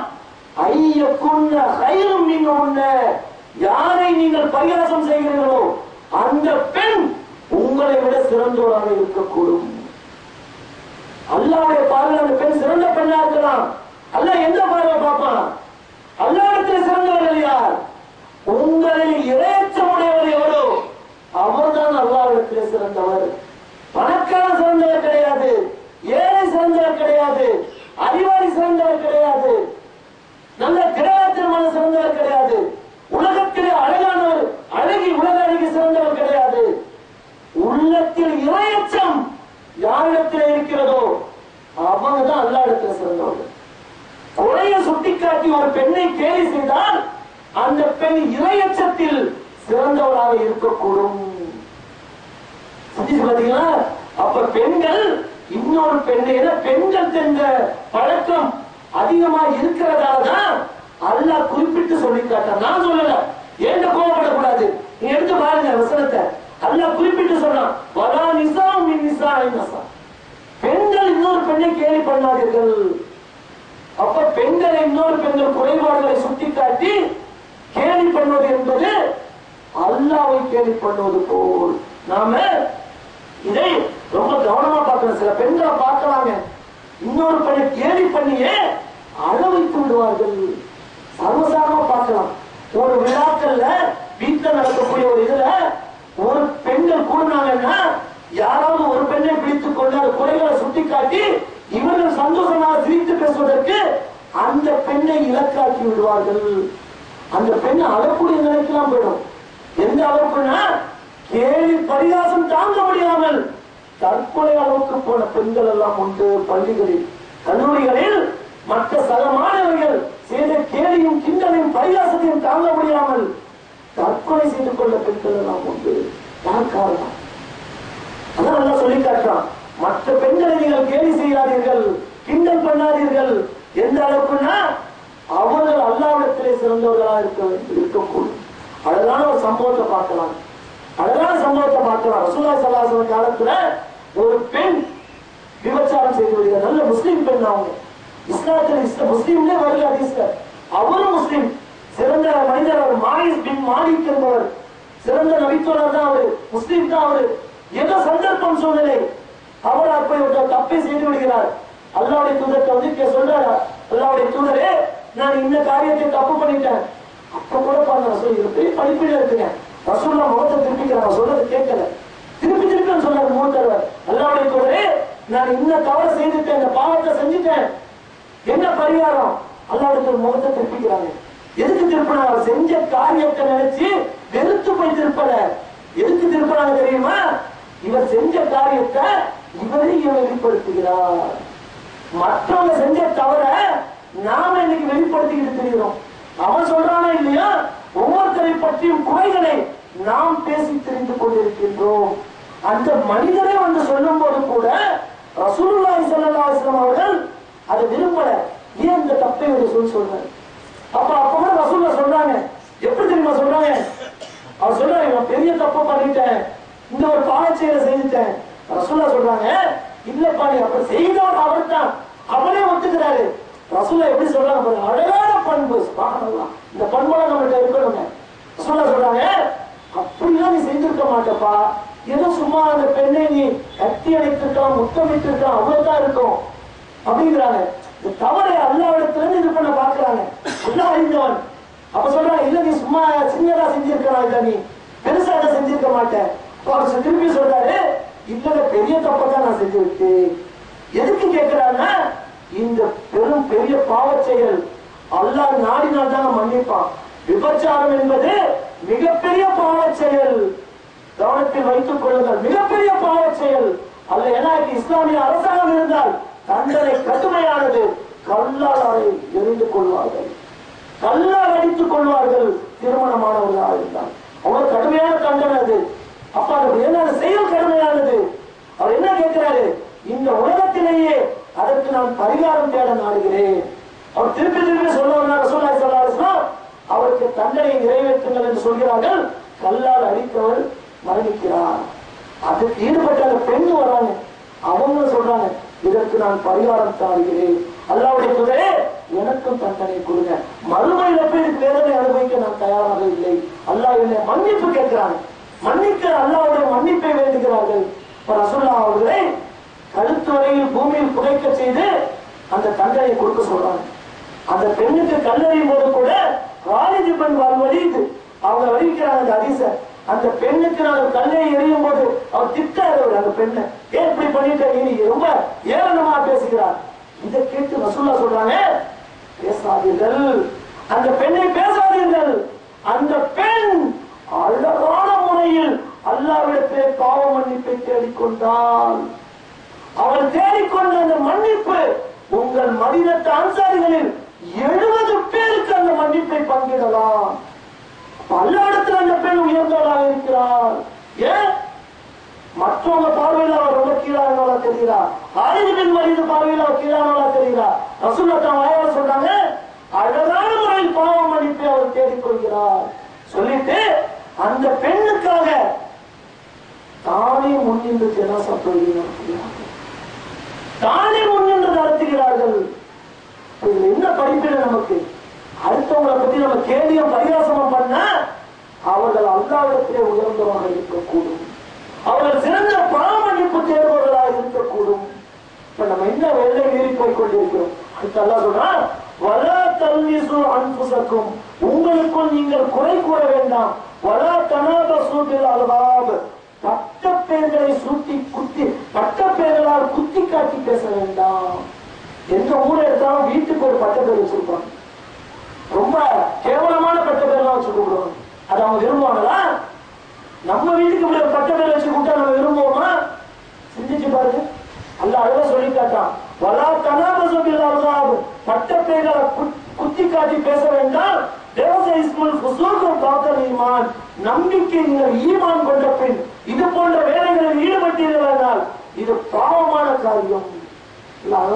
ஐயக்குன்ன கைரும் மின்னுன்ன, யாரை நீங்கள் பரிகாசம் செய்கிறீர்களோ அந்த பெண் உங்களை விட சிறந்தோராக இருக்கக்கூடும். அல்லாஹ்வுடைய பார்வையில் அந்த பெண் சிறந்த பெண்ணா இருக்கலாம். அல்லாஹ் எந்த பார்வை பார்ப்பான்? அல்லாஹ்விடத்தில் சிறந்தவர்கள் யார்? உங்களில் இறையச்சமுடையவர் எவரோ அவர்தான் அல்லாஹ்விடத்தில் சிறந்தவர். பணக்காரன் சிறந்தவர் கிடையாது, ஏழை சிறந்தவர் கிடையாது, அறிவாளி சிறந்தவர் கிடையாது, நல்ல கிரகத்திற்கான சிறந்தவர் கிடையாது, உலகத்திலே அழகானவர் அழகி உலக அழகி சிறந்தவர் கிடையாது. உள்ளத்தில் இறையச்சம் யாரிடத்தில் இருக்கிறதோ அவங்க தான் அல்லாஹ்விடத்தில் சிறந்தவர்கள். குறைய சுட்டிக்காட்டி ஒரு பெண்ணை கேலி செய்தால் அந்த பெண் இறையச்சத்தில் சிறந்தவராக இருக்கக்கூடும். பாத்தீங்களா? அப்ப பெண்கள் இன்னொரு பெண்ணை, பெண்கள் என்ற பழக்கம் அதிகமா இருக்கிறதாலதான் அல்லாஹ் குறிப்பிட்டு சொல்லி காட்டான். நான் சொல்லல, ஏன் கோபப்படக்கூடாது, நீ எடுத்து பாருங்க வசனத்தை. அல்லாஹ் குறிப்பிட்டு சொன்னான், வலா நிசாஉம் மின் நிசாஇன் அஸா. பெண்கள் இன்னொரு பெண்ணை கேலி பண்ணாதீர்கள். அப்ப பெண்களை இன்னொரு பெண்கள் குறைபாடுகளை சுட்டிக்காட்டி கேலி பண்ணுவது என்பது அல்லாஹ்வை கேலி பண்ணுவது போல். நாம இதை ரொம்ப கவனமா பார்க்கணும். சில பெண்களை பார்க்கலாங்க, இன்னொரு பெண்ணை கேலி பண்ணியே அழ வைத்து விடுவார்கள். சர்வசாதாரணமா பார்க்கலாம். ஒரு விழாக்கள்ல வீட்டுல நடக்கக்கூடிய ஒரு இதுல ஒரு பெண்கள் கூடினாங்கன்னா யாராவது ஒரு பெண்ணை பிடித்துக் கொண்டு அந்த குறைகளை சுட்டிக்காட்டி இவர்கள் சந்தோஷமாக சிரித்து பேசுவதற்கு அந்த பெண்ணை இலக்காக்கி விடுவார்கள். அந்த பெண்ணை அழக்கூடிய நிலைக்கெல்லாம் போயிடும். எந்த அளவுக்குன்னா கேலி பரிகாசம் தாங்க முடியாமல் தற்கொலை அளவுக்கு போன பெண்கள் எல்லாம் உண்டு. பள்ளிகளில் கல்லூரிகளில் மற்ற சக மாணவர்கள் செய்த கேலியும் கிண்டலையும் பரிகாசத்தையும் தாங்க முடியாமல் தற்கொலை செய்து கொண்ட பெண்கள் எல்லாம் உண்டு. யார் காரணம்? அதான் நல்லா சொல்லி காட்டுறான், மற்ற பெண்களை நீங்கள் கேலி செய்யாதீர்கள், கிண்டல் பண்ணாதீர்கள். எந்த அளவுக்குன்னா அவர்கள் அல்லாஹ்விடத்திலே சிறந்தவர்களா இருக்கக்கூடும். அழகான ஒரு சம்பவத்தை பார்க்கலாம். அழகான சம்பவத்தை பார்க்கலாம். ரசூலுல்லாஹி ஸல்லல்லாஹு அலைஹி வஸல்லம் காலத்துல ஒரு பெண் விபச்சாரம் செய்து விடுகிறார். நல்ல முஸ்லிம் பெண். அவங்க இஸ்லாத்தில் முஸ்லிம்லே வருகிற ஹதீஸ்ல அவரும் முஸ்லிம், சிறந்த மனிதர். அவர் மாயிஸ் பின் மாலிக் என்பவர் சிறந்த நபித்தோழர் தான். அவரு முஸ்லிம் தான். அவரு ஏதோ சந்தர்ப்பம் சூழ்நிலை அவர் அப்படி ஒரு தப்பை செய்து விடுகிறார். அல்லாஹ்வுடைய தூதர்கிட்ட வந்து சொல்றாரு, அல்லாஹ்வுடைய தூதரே நான் இந்த காரியத்தை தப்பு பண்ணிட்டேன். அப்ப கூட பாருங்க ரசூல் பெரிய படிப்பில இருக்குங்க. ரசூல்லா முகத்தை திருப்பிக்கிறாங்க, சொல்றது கேட்கல, திருப்பி திருப்பி சொல்றாரு மூணு தடவை, அல்லாஹ்வுடைய தூதரே நான் இந்த தவறு செய்துட்டேன், இந்த பாவத்தை செஞ்சுட்டேன், என்ன பரிகாரம்? அல்லாஹ்வுடைய முகத்தை திருப்பிக்கிறாங்க. எதுக்கு திருப்பினாங்க? அவர் செஞ்ச காரியத்தை நினைச்சு வெறுத்து போய் திருப்பல. எதுக்கு திருப்பினாங்க தெரியுமா? இவர் செஞ்ச காரியத்தை இவரே வெளிப்படுத்துகிறார். மற்றவங்க செஞ்ச தவிர நாம இன்னைக்கு வெளிப்படுத்திக்கிட்டு தெரிகிறோம். அவன் சொல்றானா இல்லையா, ஒவ்வொருத்தரை பற்றியும் குறைகளை நாம் பேசி தெரிந்து கொண்டிருக்கின்றோம். அந்த மனிதரே வந்து சொல்லும் போது கூட ரசூலுல்லாஹி ஸல்லல்லாஹு அலைஹி வஸல்லம் அவர்கள் அதை விரும்பல. ஏன் இந்த தப்பை சொல்றாரு? அப்ப கூட ரசூலுல்லா சொல்றாங்க, எப்படி தெரியுமா சொல்றாங்க? அவர் சொல்றாரு, நான் பெரிய தப்பு பண்ணிட்டேன், இந்த ஒரு பாவச்செயலை செய்துட்டேன். ரசூலுல்லா சொல்றாங்க, இல்லப்பா நீ அப்ப செய்தவர் அவர் தான், அவரே ஒத்துக்கிறாரு. ரசூலுல்லா எப்படி சொல்றாங்க? அழகான பண்பு, இந்த பண்பெல்லாம் நம்மகிட்ட இருக்கணுங்க. ரசூலுல்லா சொல்றாங்க, அப்படிலாம் நீ செஞ்சிருக்க மாட்டப்பா, ஏதோ சும்மா அந்த பெண்ணை நீ கட்டி அணைத்திருக்கலாம், முத்தமிட்டிருக்கலாம், அவ்வளவுதான் இருக்கும் அப்படிங்கிறாங்க. இந்த தவறை அல்லாஹ்விடத்துல இருந்து இது பண்ண பாக்குறாங்க. அல்லாஹ் அறிந்தவன். அப்ப சொல்றாங்க, இல்ல நீ சும்மா சின்னதா செஞ்சிருக்கலாம், இல்ல நீ பெருசா செஞ்சிருக்க மாட்டேன். திருப்பி சொல்றாரு, இல்ல பெரிய தப்பதான் நான் செஞ்சு விட்டு. எதுக்கு கேட்கிறான்னா, இந்த பெரும் பெரிய பாவச் செயல் அல்லாஹ் நாடினால் தான் மன்னிப்பான். விபச்சாரம் என்பது மிகப்பெரிய பாவச் செயல், கவனத்தில் வைத்துக் கொள்ளுங்கள். மிகப்பெரிய பாவச் செயல் அல்ல. ஏன்னா இஸ்லாமிய அரசாங்கம் இருந்தால் தண்டனை கடுமையானது. கல்லால் எரிந்து கொள்வார்கள், கல்லால் அடித்துக் கொள்வார்கள் திருமணமானவர்களாக இருந்தால். அவ்வளவு கடுமையான தண்டனை அது. அப்ப என்ன செயல் கடுமையானது. அவர் என்ன கேட்கிறாரு? இந்த உலகத்திலேயே அதற்கு நான் பரிகாரம் தேட நாடுகிறேன். அவர் திருப்பி திருப்பி சொல்லுவாங்க, அவருக்கு தண்டனை நிறைவேற்றுங்கள் என்று சொல்கிறார்கள். கல்லால் அடித்தவர் மரணிக்கிறார். அதுக்கு ஈடுபட்ட அந்த பெண் வராங்க, அவங்க சொல்றாங்க, இதற்கு நான் பரிகாரம் தாருகிறேன், அல்லாஹ்வுடைய தூதரே எனக்கும் தண்டனை கொடுங்க, மறுமையில போய் வேதனை அனுபவிக்க நான் தயாராக இல்லை. அல்லாஹ் என்னை மன்னிப்பு கேட்கிறாங்க, மன்னிக்க அல்லாஹ்வுடைய மன்னிப்பை வேண்டுகிறார்கள். ரசூலுல்லாஹ் அவர்களை கழுத்து வரையில் பூமியில் புதைக்க செய்து அந்த தண்டனை கொடுக்க சொல்றாங்க. அந்த பெண்ணுக்கு கல்லறியும் போது கூட காலித் இப்னு வலீத் அவங்க வரிக்கிறாங்க அந்த ஹதீஸ. அந்த பெண்ணுக்கு நான் கல்லை எறியும் போது அவர் திட்டாரு அந்த பெண்ணை, ஏன் இப்படி பண்ணிட்டு ரொம்ப ஏளனமா பேசுகிறார். இதை கேட்டு ரசூலுல்லாஹ் சொல்றாங்க, பேசாதீர்கள், அந்த பெண்ணை பேசாதீர்கள். அந்த பெண் அழகான முறையில் அல்லாஹ்விடத்திலே பாவ மன்னிப்பை தேடிக்கொண்டாள். அவள் தேடிக்கொண்ட அந்த மன்னிப்பு உங்கள் மதீனத்து அன்சாரிகளில் 70 பேருக்கு அந்த மன்னிப்பை பங்கிடலாம். பல்லடத்தில் அந்த பெண் உயர்ந்தவளாக இருக்கிறார். ஏன்? மற்றவங்க பார்வையில் அவர் ரொம்ப கீழானவளா தெரிகிறார். காலித் பின் வலீத் பார்வையில் அவர் கீழானவளா தெரிகிறார். ரசூலுல்லாஹ் தன் வாயால சொல்றாங்க, அழகான முறையில் பாவ மன்னிப்பை அவர் தேடிக்கொள்கிறார். சொல்லிட்டு அந்த பெண்ணுக்காக தானே முன்னின்று ஜனாஸா தொழுகை தானே முன்னின்று நடத்துகிறார்கள். என்ன படிப்பில நமக்கு? அடுத்தவங்களை பத்தி நம்ம கேலியும் பரிகாசமும் பண்ண அவர்கள் அல்லாஹ்விடத்திலே உயர்ந்தவராக இருக்கக்கூடும், அவர்கள் சிறந்த பாவ மன்னிப்பு தேடுபவர்களாக இருக்கக்கூடும். இப்ப நம்ம என்ன வெள்ளை மீறி போய் கொண்டிருக்கிறோம். அடுத்து அல்லாஹ் சொல்றான், வலா தல்மிசு அன்ஃபுஸக்கும், உங்களுக்குள் நீங்கள் குறை கூற வேண்டாம். வலா தனாபசு பில் அல்காப், பட்ட பெயர்களை சூட்டி குத்தி பட்ட பெயர்களால் குத்தி காட்டி பேச வேண்டாம். எந்த ஊரை எடுத்தாலும் வீட்டுக்கு ஒரு பட்ட பேர் வச்சிருப்பாங்க, ரொம்ப கேவலமான பட்ட பேர்லாம் வச்சு கூப்பிடுவாங்க. அதை அவங்க விரும்புவாங்களா? நம்ம வீட்டுக்கு இப்படி ஒரு பட்ட பேர் வச்சு கூப்பிட்டா நம்ம விரும்புவோமா? சிந்திச்சு பாருங்க. அல்லாஹ் அழகா சொல்லி காட்டான், வலா தனாபசு பில் அல்காப், பட்ட பெயர்களை குத்தி காட்டி பேச வேண்டாம். நம்பிக்கை நீங்கள் ஈமான் கொண்ட பின் இது போன்ற வேலைகளில் ஈடுபட்டீர்கள், இது பாவமான காரியம்.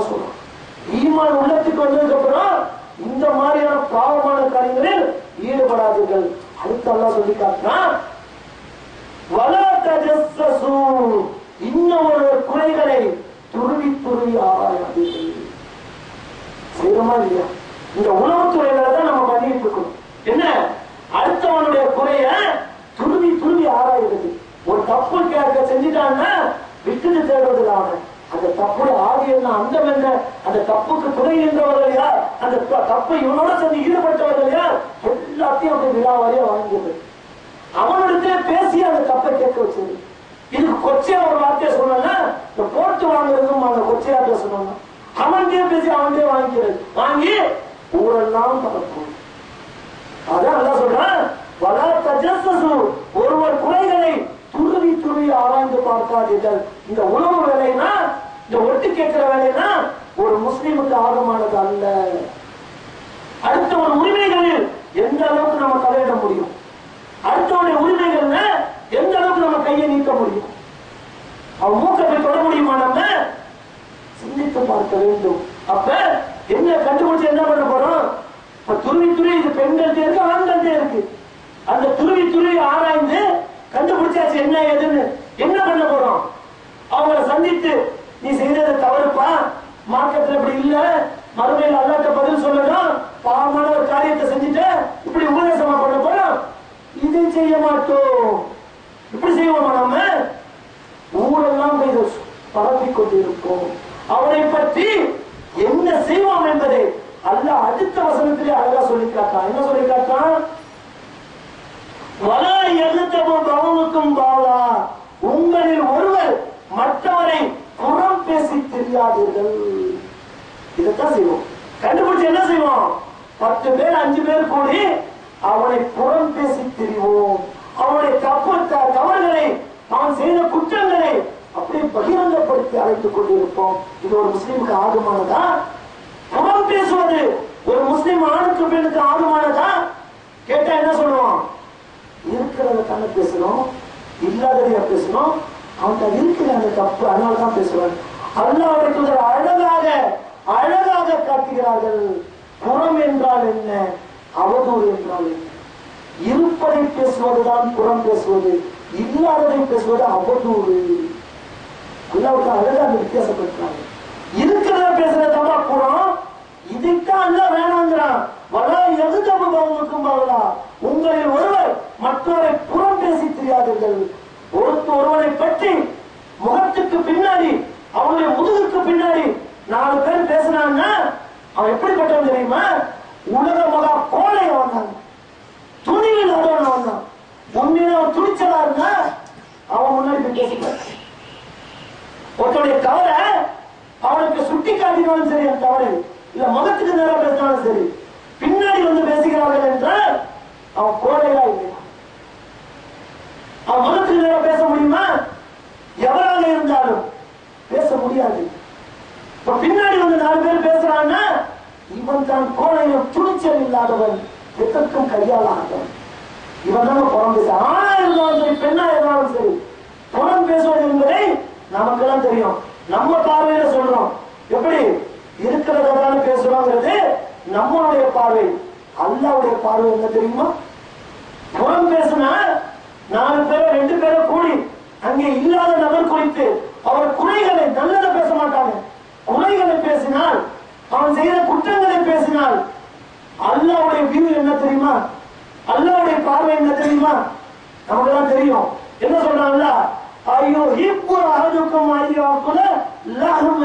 சொல்றோம், ஈமான் உள்ளத்துக்கு வந்ததுக்கு அப்புறம் இந்த மாதிரியான பாவமான காரியங்களில் ஈடுபடாதீர்கள். அடுத்து அல்லாஹ் சொல்லி காட்டுறான், வலா தஜஸ்ஸஸு, இன்னும் ஒரு குறைகளை துருவி துருவி ஆராயாதீர்கள். செய்யறோமா இல்லையா? இந்த உணவுத்துறைகளை தான் நம்ம பண்ணிட்டு இருக்கணும். என்ன? அடுத்தவனுடைய குறைய துருவி துருவி ஆராய்கிறது. ஒரு தப்பு கேட்க செஞ்சுட்டான்னா விட்டுட்டு தேடுவதில் அவன் அந்த தப்புடைய ஆதி என்ன, அந்தம் என்ன, அந்த தப்புக்கு துணை நின்றவர்கள் யார், அந்த தப்பை இவனோட சேர்ந்து ஈடுபட்டவர்கள் யார், எல்லாத்தையும் அப்படி விழாவாரியா வாங்கியது. அவனிடத்துல பேசி அந்த தப்பை கேட்க வச்சது. இதுக்கு கொச்சையா ஒரு வார்த்தையை சொன்னா, இந்த போட்டு வாங்குறதும் அந்த கொச்சையா பேசணும். அவன்கிட்டே பேசி அவன்கிட்டே வாங்கிக்கிறது, வாங்கி ஊரெல்லாம் பரப்பும். அதான் நல்லா சொல்றான், ஒருவர் குறைகளை துருவி துருவி ஆராய்ந்து பார்க்காதீர்கள். இந்த உணவு வேலைனா, இந்த ஒட்டு கேட்கிற வேலைனா ஒரு முஸ்லிமுக்கு ஆகமானது அல்ல. அடுத்த ஒரு உரிமைகளில் எந்த அளவுக்கு நம்ம தலையிட முடியும், அடுத்தவனுடைய உரிமைகள்ல எந்த அளவுக்கு நம்ம கையை நீக்க முடியும், அவன் மூக்கத்தை தொட முடியுமா, நம்ம சிந்தித்து பார்க்க வேண்டும். அப்ப என்ன கண்டுபிடிச்சு என்ன பண்ண போறோம்? துருவி துருவி இது பெண்கள்கிட்ட இருக்கு, ஆண்கள்கிட்ட இருக்கு. அந்த துருவி துருவி ஆராய்ந்து கண்டுபிடிச்சாச்சு என்ன ஏதுன்னு. என்ன பண்ண போறோம்? அவங்களை சந்தித்து நீ செய்தது தவறுப்பா, மார்க்கத்தில் இப்படி இல்ல, மறுமையில் அல்லாஹ்ட்ட பதில் சொல்லணும், பாவமான ஒரு காரியத்தை செஞ்சுட்டு இப்படி உபதேசமா பண்ண போறோம்? இதை செய்ய மாட்டோம். இப்படி செய்வோமா? நம்ம ஊரெல்லாம் பரப்பிக் கொண்டிருப்போம். அவனை பற்றி என்ன செய்வோம் என்பதை அல்லாஹ் அடுத்த வசனத்திலே அழகா சொல்லி காட்டான். என்ன சொல்லி காட்டான்? வலா எழுத்தவும் பவனுக்கும் பாவலா, உங்களில் ஒருவர் மற்றவரை புறம் பேசி தெரியாதீர்கள். இதைத்தான் செய்வோம். கண்டுபிடிச்சு என்ன செய்வோம்? 10 பேர் 5 பேர் கூடி அவனை புறம் பேசி தெரிவோம். அவனுடைய தவறுகளை, அவன் செய்த குற்றங்களை அப்படியே பகிரங்கப்படுத்தி அழைத்துக் கொண்டிருப்போம். இது ஒரு முஸ்லிமுக்கு ஆகுமானதா? புறம் பேசுவது ஒரு முஸ்லிம் ஆணுக்கு பெண்ணுக்கு ஆகுமானதா? கேட்டா என்ன சொல்லுவோம்? இருக்கிறத தானே பேசணும், இல்லாததையா பேசணும். அவன் இருக்கிற அந்த தப்பு, அதனாலதான் பேசுவான். அல்லாஹ்வுடைய தூதர் அழகாக அழகாக காட்டுகிறார்கள். புறம் என்றால் என்ன, அவதூறு என்றால் என்ன. இருப்பதை பேசுவதுதான் புறம் பேசுவது, இல்லாததை பேசுவது அவதூறு. அல்லாஹ்வுக்கு அழகா அந்த வித்தியாசப்படுத்துறாங்க. இருக்கிறத பேசுறதா புறம், இதைத்தான் அல்லாஹ் வேணாங்கிறான். வலா எதுதபு பவனுக்கும் பாவலா, உங்களில் ஒருவர் மற்றவரை புறம் பேசி தெரியாதீர்கள். ஒருவனை பற்றி முகத்துக்கு பின்னாடி, அவனுடைய முதுகுக்கு பின்னாடி 4 பேர் பேசினான்னா அவன் எப்படிப்பட்டவன் தெரியுமா? உலக மகா கோலை வந்தான், துணிவில் வந்தான். உண்மையில அவன் துணிச்சலா இருந்தா அவன் முன்னாடி போய் பேசிப்பான். ஒருத்தருடைய தவறை அவனுக்கு சுட்டி காட்டினாலும் சரி, அந்த தவறு இல்ல முகத்துக்கு நேரம் பேசினாலும் சரி, பின்னாடி வந்து பேசுகிறார்கள் என்றால் அவன் கோலையா இல்லை. அவன் முகத்துக்கு நேரம் பேச முடியுமா? எவராக இருந்தாலும் பேச முடியாது. இப்ப பின்னாடி வந்து 4 பேர் பேசுறான்னா இவன் தான் கோலையும் துணிச்சல் இல்லாதவன், எதற்கும் கையாளாதவன். இவன் தான் புறம் பேச, ஆணா இருந்தாலும் சரி பெண்ணா இருந்தாலும் சரி, புறம் பேசுவது என்பதை நமக்கெல்லாம் தெரியும். நம்ம பார்வையில சொல்றோம், எப்படி இருக்கிறதான பேசுறோங்கிறது நம்மளுடைய பார்வை. அல்லாஹ்வுடைய பார்வை என்ன தெரியுமா? புறம் பேசினா 4 பேரோ 2 பேரோ கூடி அங்கே இல்லாத நபர் குறித்து அவர் குறைகளை, நல்லதை பேச மாட்டாங்க, குறைகளை பேசினால், அவன் செய்த குற்றங்களை பேசினால் அல்லாஹ்வுடைய வியூ என்ன தெரியுமா? அல்லாஹ்வுடைய பார்வை என்ன தெரியுமா? நமக்கெல்லாம் தெரியும். என்ன சொல்றாங்க? ஐயோ ஹிப்பு அஹதுக்கும் ஐயாக்குல லஹ்ம,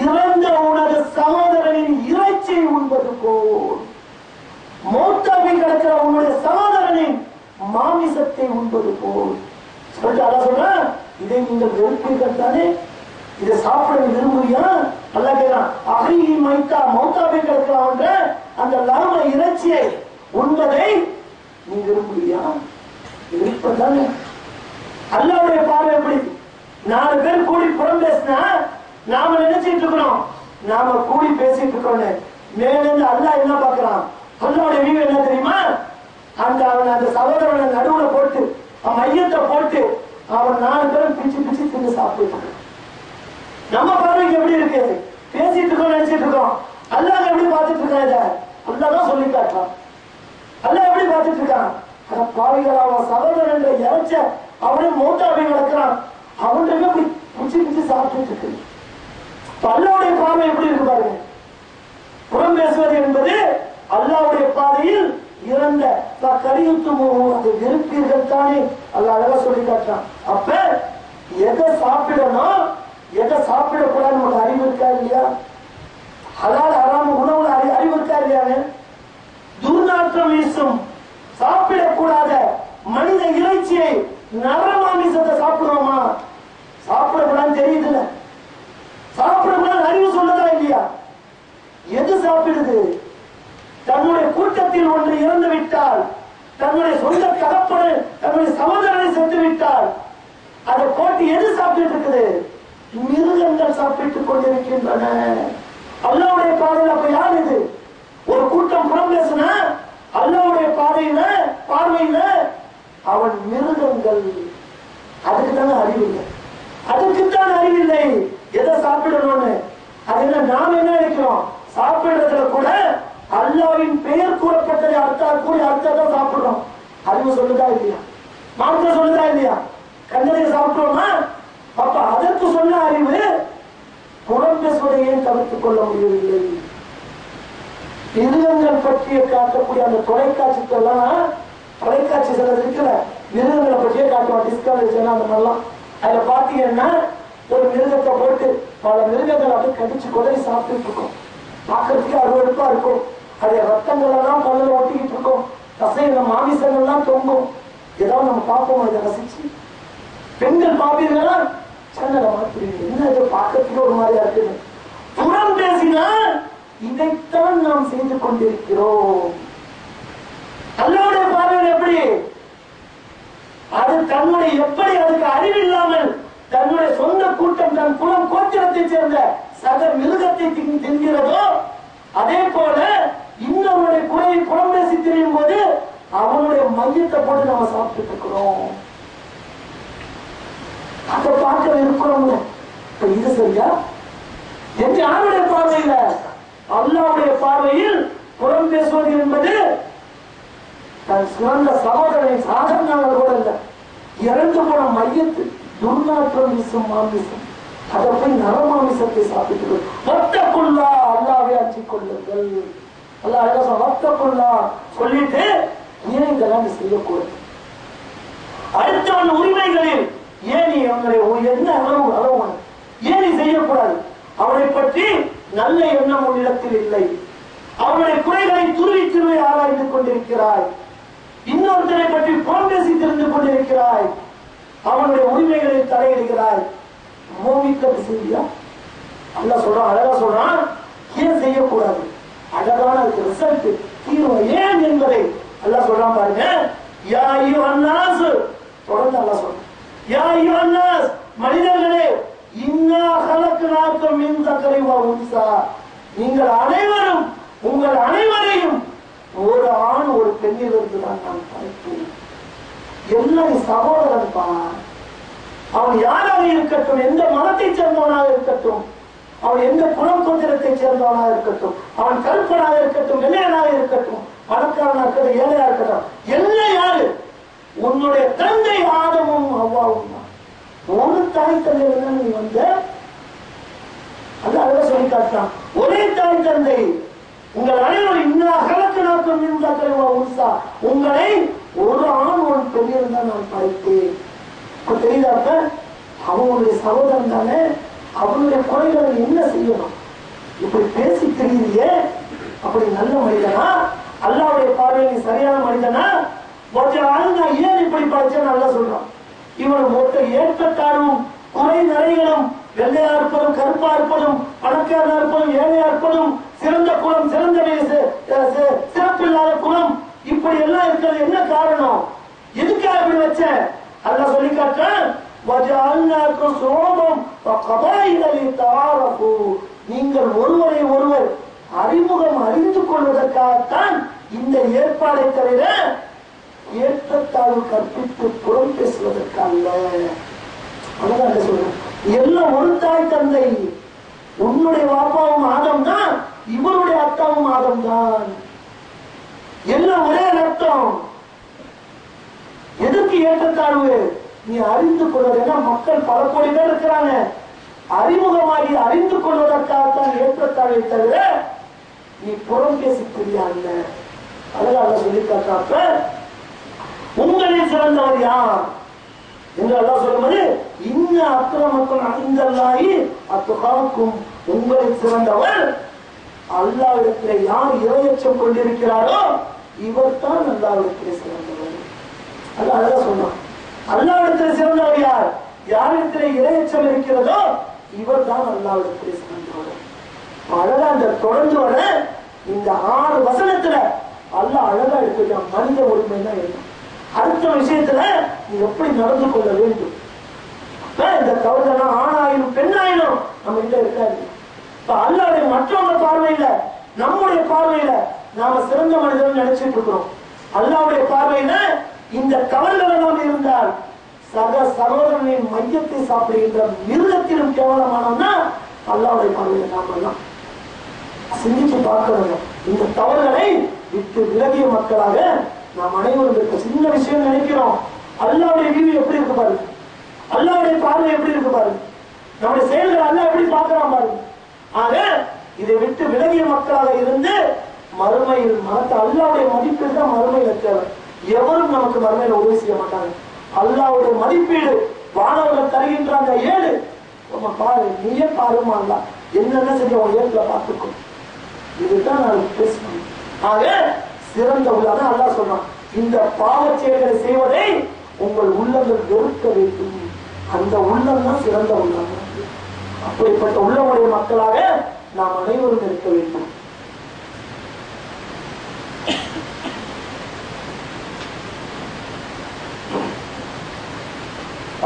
இறந்த உனது சகோதரனின் இறைச்சி உண்பது போல், மௌத்தாகி கிடக்கிற உன்னுடைய சகோதரனின் மாமிசத்தை உண்பது போல் சொல்லிட்டு அல்லாஹ் சொல்றான். இதை நீங்கள் வெறுப்பீர்கள் தானே, இதை சாப்பிட விரும்புறியா? அல்லா கேட்கிறான், அகி மைத்தா, மௌத்தாகி கிடக்கிறான் அந்த லாம இறைச்சியை உண்பதை நீ விரும்புறியா? விருப்பதானே. அல்லாஹ்வுடைய பார்வை எப்படி? 4 பேர் கூடி புறம் பேசினா நாம நினைச்சிட்டு இருக்கிறோம், நாம கூடி பேசிட்டு இருக்கோம். மேலிருந்து அல்லாஹ் என்ன பார்க்கிறான்? அல்லாஹ்வுடைய வியூ என்ன தெரியுமா? அவன் அந்த சகோதரனை நடுவுல போட்டு, அவன் மையத்தை போட்டு, அவன் 4 பேரும் பிச்சு பிச்சு தின்னு சாப்பிட்டு. நம்ம பார்வைக்கு எப்படி இருக்கு? பேசிட்டு இருக்கோம், நினைச்சிட்டு இருக்கோம். அல்லாஹ் எப்படி பார்த்துட்டு இருக்கான்? இதை அல்லாஹ் தான் சொல்லி காட்டுறான். அல்லாஹ் எப்படி பார்த்துட்டு இருக்கான்? பாவிகள், அவன் சகோதரன் இறைச்ச அவனே மௌத்தாகி நடக்கிறான், அவன்கிட்ட இப்படி பிச்சு பிச்சு சாப்பிட்டு இருக்கு. அல்லாஹ்வுடைய பார்வை எப்படி இருக்கு பாருங்க. புறம் பேசுவது என்பது அல்லாஹ்வுடைய பாதையில் இறந்த கரியுத்துமோ, அதை வெறுப்பீர்கள் தானே, அல்லாஹ் அழகா சொல்லி காட்டுறான். அப்ப எதை சாப்பிடணும் எதை சாப்பிடக்கூடாது நமக்கு அறிவு இருக்கா இல்லையா? ஹலால் ஹராம் உணவுல அறிவு இருக்கா இல்லையாங்க? துர்நாற்றம் வீசும் சாப்பிடக்கூடாத மனித இறைச்சியை நரமாமிசத்தை சாப்பிடுவோமா? சாப்பிடக்கூடாது தெரியுதுல, சாப்பிடக்கூடாது அறிவு சொல்லதா இல்லையா? எது சாப்பிடுது? தன்னுடைய கூட்டத்தில் ஒன்று இறந்து விட்டால், தன்னுடைய சொந்த தகப்பனை தன்னுடைய சகோதரனை சென்று விட்டால் அதை போட்டு எது சாப்பிட்டு இருக்குது? மிருகங்கள் சாப்பிட்டுக் கொண்டிருக்கின்றன. அல்லாஹ்வுடைய பாதையில் அப்ப யார் இது? ஒரு கூட்டம் புறம் பேசுனா அல்லாஹ்வுடைய பார்வையில அவன் மிருகங்கள். அதுக்குத்தான அறிவில்லை, அதுக்குத்தான் அறிவில்லை எதை சாப்பிடணும்னு. அது என்ன, நாம் என்ன நினைக்கிறோம்? சாப்பிடுறதுல கூட அல்லாஹ்வின் பெயர் கூறப்பட்டதை அர்த்தம் சாப்பிடுறோம். அறிவு சொல்லுதா இல்லையா? மார்க்கம் சொல்லுதா இல்லையா? கண்ணனை சாப்பிடுவோமா? அப்ப அதற்கு சொன்ன அறிவு புறம் பேசுவதையே தவிர்த்துக் கொள்ள முடியவில்லை. மிருகங்கள் பற்றிய காட்டக்கூடிய அந்த தொலைக்காட்சி சில இருக்கிற மிருகங்களை பற்றியே காட்டுவான். டிஸ்கவரி சேனல் அந்த மாதிரிலாம் அதுல பாத்தீங்கன்னா ஒரு மிருகத்தை போட்டு பல மிருகங்கள் அப்படி கடிச்சு கொதறி சாப்பிட்டு இருக்கும். பார்க்கறதுக்கு அருவருப்பா இருக்கும். அது ரத்தங்கள் எல்லாம் பல்ல ஒட்டிக்கிட்டு இருக்கும். தசையில மாமிசங்கள்லாம் தொங்கும். ஏதாவது நம்ம பார்ப்போம் இதை ரசிச்சு. பெண்கள் பார்ப்பீர்களா? சேனலை மாத்துறீங்க, என்ன இதை பார்க்கறதுக்கு ஒரு மாதிரியா இருக்குது. புறம் பேசினா இதைத்தான் நாம் செய்து கொண்டிருக்கிறோம். அல்லாஹ்வுடைய பார்வையில் எப்படி? அது தன்னுடைய எப்படி அதுக்கு அறிவில்லாமல் தன்னுடைய சொந்த கூட்டம் தன் குலம் கோத்திரத்தை சேர்ந்த சக மிருகத்தை தின்கிறதோ அதே போல இன்னொருடைய குறையை புறம் பேசி திரியும் போது அவனுடைய மையத்தை போட்டு நம்ம சாப்பிட்டு இருக்கிறோம். அதை பார்க்க இருக்கிறோம். இது சரியா? என்று யாருடைய பார்வையில? அல்லாஹ்வுடைய பார்வையில் புறம் பேசுவது என்பது தன் சிறந்த சகோதரனை சாதாரண கூட இல்ல, இறந்து போன மையத்து துர்நாற்றம் வீசும் மாமிசம், அதை போய் நரமாமிசத்தை சாப்பிட்டு வத்தக்குள்ளா அல்லாஹ்வை அஞ்சிக் கொள்ளுங்கள். அல்லாஹ் வத்தக்குள்ளா சொல்லிட்டு ஏன் இதெல்லாம் செய்யக்கூடாது? அடுத்தவன் உரிமைகளில் ஏன் நீ அவங்களை என்ன அளவு ஏன் நீ செய்யக்கூடாது? அவனை பற்றி நல்ல எண்ணம் உன்னிடத்தில் இல்லை. அவனுடைய குறைகளை துருவி ஆராய்ந்து கொண்டிருக்கிறாய். இன்னொருத்தரை பற்றி புறம் பேசி தெரிந்து கொண்டிருக்கிறாய். அவனுடைய உரிமைகளை தலையிடுகிறாய். மோமிக்கிறது செய்யா? அல்லாஹ் சொல்றான், அழகா சொல்றான், ஏன் செய்யக்கூடாது? அழகான ரிசல்ட் தீர்வு ஏன் என்பதை அல்லாஹ் சொல்றான் பாருங்க. யா அய்யுஹன் நாஸ், தொடர்ந்து அல்லாஹ் சொல்றான், யா அய்யுஹன் நாஸ், மனிதர்களே, இன்னா கலக்னாக்கும் மின் தக்கரி வ உன்சா, நீங்கள் அனைவரும் உங்கள் அனைவரையும் ஒரு ஆண் ஒரு பெண்ணிலிருந்து தான் நான் படைத்தேன். எல்லாம் சகோதரன் தான். அவன் யாராக இருக்கட்டும், எந்த மதத்தை சேர்ந்தவனாக இருக்கட்டும், அவன் எந்த குலம் கோத்திரத்தை சேர்ந்தவனாக இருக்கட்டும், அவன் கருப்பனாக இருக்கட்டும், வெள்ளையனாக இருக்கட்டும், பணக்காரனாக இருக்கட்டும், ஏழையா இருக்கட்டும், எல்லாம் யாரு? உன்னுடைய தந்தை ஆதமும் அவ்வாவும் தான். ஒரு தாய் தந்தை நீ வந்த அத சொல்லி காட்டான். ஒரே தாய் தந்தை. உங்கள் அனைவரும் இன்னும் நாட்கள் உன்சா, உங்களை ஒரு ஆண் ஒரு பெண்ணில் தான் நான் படைத்தேன். இப்ப தெரியுதாப்ப அவனுடைய சகோதரன் தானே, அவனுடைய குறைகளை என்ன செய்யணும்? இப்படி பேசி தெரியுதியே, அப்படி நல்ல மனிதனா? அல்லாஹ்வுடைய பார்வையில் சரியான மனிதனா? ஏன் இப்படி படிச்சேன்னு நல்லா சொல்றான். இவன் மொத்த ஏற்றத்தாழ்வும் குறை நிறைகளும், வெள்ளையா இருப்பதும் கருப்பா இருப்பதும் பணக்காரனா இருப்பதும் ஏழையா இருப்பதும், சிறந்த குலம் சிறந்த சிறப்பில்லாத குலம், இப்படி எல்லாம் இருக்கிறது என்ன காரணம்? எதுக்காக இப்படி வச்ச? அல்லாஹ் சொல்லி காட்டுறான், நீங்கள் ஒருவரை ஒருவர் அறிமுகம் அறிந்து கொள்வதற்காகத்தான் இந்த ஏற்பாடை தவிர ஏற்றத்தாழ்வு கற்பித்து புறம் பேசுவதற்கல்ல. அதான் சொல்றேன், எல்லாம் ஒரு தாய் தந்தை. உன்னுடைய பாப்பாவும் ஆதம் தான், இவருடைய அத்தாவும் ஆதம் தான். எல்லாம் ஒரே ரத்தம். எதுக்கு ஏற்றத்தாழ்வு? நீ அறிந்து கொள்வதா? மக்கள் பல கோடி பேர் இருக்கிறாங்க. அறிமுகமாகி அறிந்து கொள்வதற்காகத்தான் ஏற்றத்தாழ்வை தவிர நீ புறம் பேசி புரியாத. அதனால சொல்லி காட்டாப்ப உங்களில் சிறந்தவர் யார்? என்று அல்லாஹ் சொல்லும்போது இன்ன அக்ரமக்கும் இந்தல்லாஹி அத்காக்கும், உங்களில் சிறந்தவர் அல்லாஹ்விடத்திலே யார் இறையச்சம் கொண்டிருக்கிறாரோ இவர் தான் அல்லாஹ்விடத்திலே சிறந்தவர். அல்லாஹ் அழகா சொன்னான். அல்லாஹ்விடத்திலே சிறந்தவர் யார்? யாரிடத்திலே இறையச்சம் இருக்கிறதோ இவர் தான் அல்லாஹ்விடத்திலே சிறந்தவர். அழகா அந்த தொடர்ந்து வர இந்த 6 வசனத்துல அல்லாஹ் அழகா எடுத்துட்டான். மனித உரிமை தான் இருக்கும். அடுத்த விஷயத்துல நீ எப்படி நடந்து கொள்ள வேண்டும். இந்த தவறுதெல்லாம் ஆணாயினும் பெண்ணாயினும் நம்ம கிட்ட இருக்காது. இப்ப அல்லாஹ்வுடைய மற்றவங்க பார்வையில நம்முடைய பார்வையில நாம சிறந்த மனிதன் நினைச்சிட்டு இருக்கிறோம். அல்லாஹ்வுடைய பார்வையில இந்த தவறுகள் எல்லாம் இருந்தால் சக சகோதரனின் மையத்தை சாப்பிடுகின்ற மிருகத்திலும் கேவலமானோம்னா அல்லாஹ்வுடைய பார்வையில நாம எல்லாம் சிந்திச்சு பார்க்கணும். இந்த தவறுகளை விட்டு விலகிய மக்களாக நாம் அனைவரும் இருக்க சின்ன விஷயம் நினைக்கிறோம். அல்லாஹ்வுடைய வியூ எப்படி இருக்கு பாருங்க, அல்லாஹ்வுடைய பார்வை எப்படி இருக்கு பாருங்க, நம்முடைய செயல்கள் அல்லாஹ் எப்படி பார்க்கிறான் பாருங்க. ஆக இதை விட்டு விலகிய மக்களாக இருந்து மறுமையில் மனத்தை அல்லாஹ்வுடைய மதிப்பீடு தான் மறுமையில தேவை. எவரும் நமக்கு மறுமையில உதவி செய்ய மாட்டாங்க. அல்லாஹ்வுடைய மதிப்பீடு வானவர்கள் தருகின்ற அந்த 7 பாரு, நீயே பாருமா அல்லாஹ் என்னென்ன செஞ்ச உன் ஏற்கல பார்த்துக்கும். இதுதான் நான் பேசணும். ஆக சிறந்த உள்ளாக அல்லாஹ் சொல்றான், இந்த பாவச் செயல்களை செய்வதை உங்கள் உள்ளங்கள் வெறுக்க வேண்டும். அந்த உள்ளம் தான் சிறந்த உள்ளம். அப்படிப்பட்ட உள்ளமுடைய மக்களாக நாம் அனைவரும் இருக்க வேண்டும்.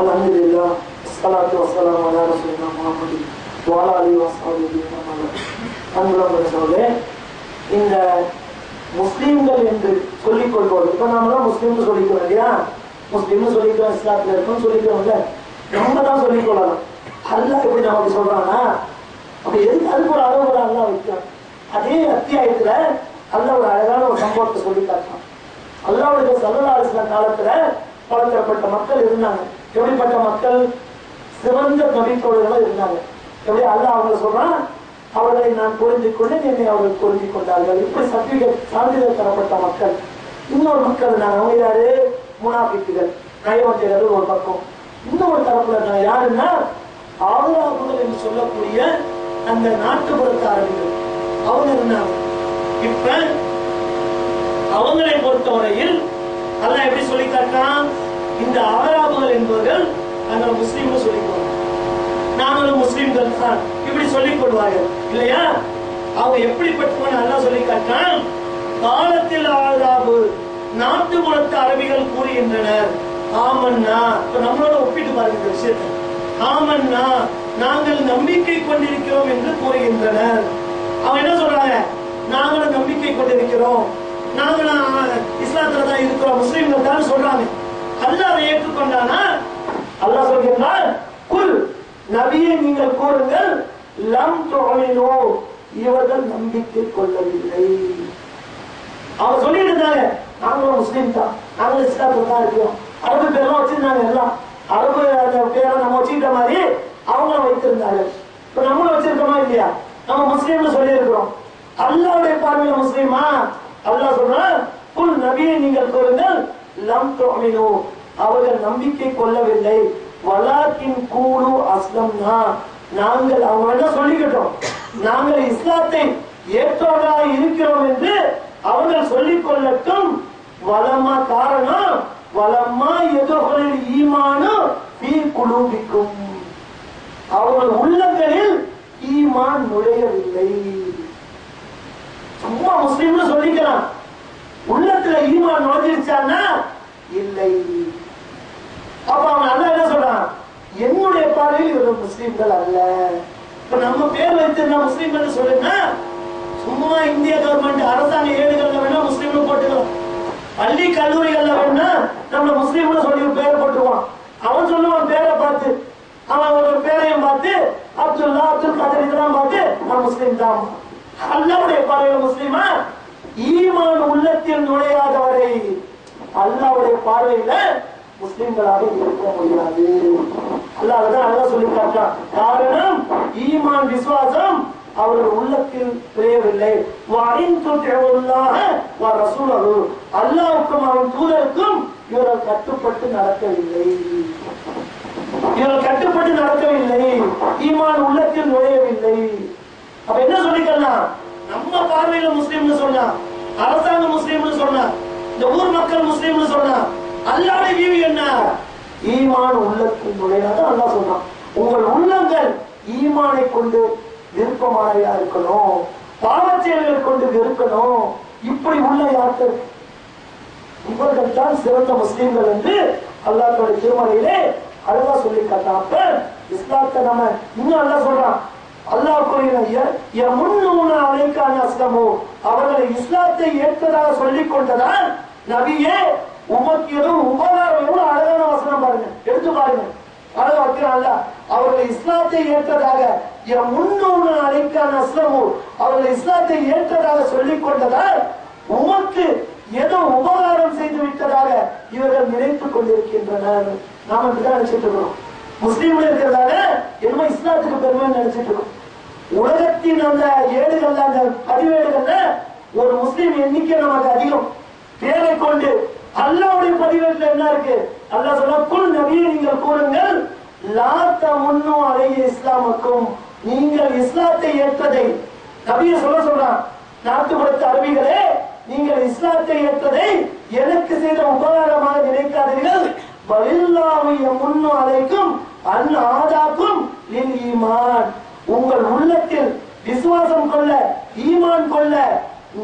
அல்ஹம்துலில்லாஹ் ஸலாத்து வஸ்ஸலாமு அலா ரசூலினா முஹம்மது வ அலா ஆலிஹி வஸஹ்பிஹி வஸல்லம். அன்புள்ளவர்களே, இந்த முஸ்லிம்கள் என்று சொல்லிக் கொள்வோம். இப்ப நாமெல்லாம் முஸ்லிம்னு சொல்லிக்கிறோம் இல்லையா? முஸ்லிம்னு சொல்லிக்கிறோம், இஸ்லாத்துல இருக்கோம் சொல்லிக்கிறோம்ல, நம்ம தான் சொல்லிக் கொள்ளலாம். அல்லாஹ் எப்படி நமக்கு சொல்றான்னா அப்படி எதுக்கு அதுக்கு ஒரு அளவு அல்லாஹ் வைக்கிறான். அதே அத்தியாயத்துல அல்லாஹ் ஒரு அழகான ஒரு சம்பவத்தை சொல்லி காட்டுறான். அல்லாஹ்வுடைய ஸல்லல்லாஹு அலைஹி வஸல்லம் காலத்துல பலதரப்பட்ட மக்கள் இருந்தாங்க. எப்படிப்பட்ட மக்கள்? சிறந்த நபித்தோழர்கள் இருந்தாங்க. எப்படி அல்லாஹ் அவங்க சொல்றான், அவர்களை நான் புரிஞ்சிக் கொண்டேன், என்னை அவர்கள் புரிஞ்சிக் கொண்டார்கள். இப்படி சர்டிபிகேட் சான்றிதழ் தரப்பட்ட மக்கள். இன்னொரு மக்கள் நான் அவங்க யாரு? முனாஃபிக்குகள், நயவஞ்சகர்கள் ஒரு பக்கம். இன்னொரு தரப்புல நான் யாருன்னா ஆதரவுகள் என்று சொல்லக்கூடிய அந்த நாட்டுப்புறத்தாரர்கள் அவங்க இருந்தாங்க. இப்ப அவங்களை பொறுத்தவரையில் அல்லாஹ் எப்படி சொல்லி காட்டான், இந்த ஆதரவுகள் என்பவர்கள் நாங்கள் முஸ்லீம்னு சொல்லிக்கொள்வோம், நாங்களும் முஸ்லிம்கள் தான் இப்படி சொல்லிக் கொள்வார்கள் இல்லையா? அவங்க எப்படிப்பட்டவங்க அல்லாஹ் சொல்லி காட்டான். காலத்தில் ஆதாபு நாட்டுப்புறத்து அரபிகள் கூறுகின்றனர், ஆமன்னா. இப்ப நம்மளோட ஒப்பிட்டு பாருங்க இந்த விஷயத்தை. ஆமன்னா, நாங்கள் நம்பிக்கை கொண்டிருக்கிறோம் என்று கூறுகின்றனர். அவங்க என்ன சொல்றாங்க? நாங்களும் நம்பிக்கை கொண்டிருக்கிறோம், நாங்களும் இஸ்லாத்துல தான் இருக்கிறோம், முஸ்லிம்கள் தான் சொல்றாங்க. அல்லாஹ் அதை ஏற்றுக்கொண்டானா? அல்லாஹ் சொல்கிறான், குல் நபியே நீங்கள் கூறுங்கள், லம் துஅமினு, இவர்கள் நம்பிக்கை கொள்ளவில்லை. அவங்க சொல்லிட்டு இருந்தாங்க, நாங்களும் முஸ்லீம் தான், நாங்களும் இஸ்லாத்துல தான் இருக்கிறோம். அரபு பேரெல்லாம் வச்சிருந்தாங்க, எல்லாம் அரபு பேரை நம்ம வச்சுக்கிட்ட மாதிரி அவங்களும் வைத்திருந்தாங்க. இப்ப நம்மளும் வச்சிருக்கோமா இல்லையா? நம்ம முஸ்லீம்னு சொல்லி இருக்கிறோம். அல்லாஹ்வுடைய பார்வையில முஸ்லீமா? அல்லாஹ் சொல்றான், குல் நபியே நீங்கள் கூறுங்கள், லம் துஅமினு, அவர்கள் நம்பிக்கை கொள்ளவில்லை, வலாக்கின் கூலு அஸ்லம்னா, நாங்கள் அவங்க என்ன சொல்லிக்கிட்டோம், நாங்கள் இஸ்லாத்தை ஏற்றவர்களாக இருக்கிறோம் என்று அவர்கள் சொல்லிக் கொள்ளட்டும். வலமா காரணம் வலமா எதிர்களில் ஈமானு ஃபீ குலூபிக்கும், அவர்கள் உள்ளங்களில் ஈமான் நுழையவில்லை. சும்மா முஸ்லிம்னு சொல்லிக்கலாம், உள்ளத்துல ஈமான் நுழைஞ்சிருச்சான்னா இல்லை. அப்ப அவன் அல்ல என்ன சொல்றான், என்னுடைய பார்வையில் இவர்கள் முஸ்லிம்கள் அல்ல. இப்ப நம்ம பேர் வைத்திருந்தா முஸ்லிம்கள் சொல்லுங்க, சும்மா இந்திய கவர்மெண்ட் அரசாங்க ஏடுகள்ல வேணா முஸ்லீம்னு போட்டுக்கலாம், பள்ளி கல்லூரிகள்ல வேணா நம்ம முஸ்லீம்னு சொல்லி பேரை போட்டுருவான். அவன் சொல்லுவான் பேரை பார்த்து, அவன் ஒரு பேரையும் பார்த்து அப்துல்லா அப்துல் கதர் இதெல்லாம் பார்த்து நான் முஸ்லீம் தான். அல்லாஹ்வுடைய பார்வையில முஸ்லீமா? ஈமான் உள்ளத்தில் நுழையாதவரை அல்லாஹ்வுடைய பார்வையில முஸ்லிம்களாக இருக்க முடியாது. அல்லாஹ்தான் அல்லாஹ் சொல்லி காட்டான், காரணம் ஈமான் விசுவாசம் அவர்கள் உள்ளத்தில் புரியவில்லை. அல்லாஹ்வுக்கும் அவன் தூதருக்கும் இவர்கள் கட்டுப்பட்டு நடக்கவில்லை. இவர்கள் கட்டுப்பட்டு நடக்கவில்லை, ஈமான் உள்ளத்தில் நுழையவில்லை. அப்ப என்ன சொல்லிக்கலாம்? நம்ம பார்வையில முஸ்லீம்னு சொன்னா, அரசாங்க முஸ்லீம்னு சொன்னா, இந்த ஊர் மக்கள் முஸ்லீம்னு சொன்னா, அல்லாஹ்வுடைய வியூ என்ன? ஈமான் உள்ளத்தில் நுழையாத அல்லாஹ் சொல்றான். உங்கள் உள்ளங்கள் ஈமானை கொண்டு விருப்பமானவையா இருக்கணும், பாவச் செயல்களை கொண்டு வெறுக்கணும். இப்படி உள்ள யார்கள்? இவர்கள் தான் சிறந்த முஸ்லீம்கள் என்று அல்லாஹ்வுடைய திருமறையிலே அழகா சொல்லி காட்டான். இஸ்லாத்தை நம்ம இன்னும் அல்லாஹ் சொல்றான். அல்லாஹ் கூறிய முன்னூன அலைக்கான அஸ்லமோ, அவர்களை இஸ்லாத்தை ஏற்றதாக சொல்லிக் கொண்டதால் நபியே உமக்கு எதுவும் உபகாரம். எவ்வளவு அழகான வசனம் பாருங்க, எடுத்து பாருங்க. அழகா வைக்கிறான் அல்லாஹ். அவர்களை இஸ்லாத்தை ஏற்றதாக முன்னூன அலைக்கான அஸ்லமோ, அவர்களை இஸ்லாத்தை ஏற்றதாக சொல்லிக் கொண்டதால் உமக்கு ஏதோ உபகாரம் செய்து விட்டதாக இவர்கள் நினைத்துக் கொண்டிருக்கின்றனர். நாம இப்படிதான் நினைச்சிட்டு இருக்கிறோம். முஸ்லீம்ல இருக்கிறதால என்னமோ இஸ்லாத்துக்கு பெருமை நினைச்சிட்டு இருக்கோம். உலகத்தின் அந்த ஏடுகள்ல, அந்த பதிவேடுகள்ல ஒரு முஸ்லீம் எண்ணிக்கை நமக்கு அதிகம். பேரை கொண்டு அல்லாஹ்வுடைய பதிவேட்டுல என்ன இருக்கு? அல்லாஹ் சொல்ல, குல் நபியே நீங்கள் கூறுங்கள், லா தமுன்னு அலைஹி இஸ்லாமக்கும், நீங்கள் இஸ்லாத்தை ஏற்றதை நபியை சொல்றான். நாட்டுப்புறத்து அரபிகளே, நீங்கள் இஸ்லாத்தை ஏற்றதை எனக்கு செய்த உபகாரமாக நினைக்காதீர்கள். பலில்லாஹு யமுன்னு அலைக்கும் அன் ஆதாக்கும் லில் ஈமான், உங்கள் உள்ளத்தில் விசுவாசம் கொள்ள, ஈமான் கொள்ள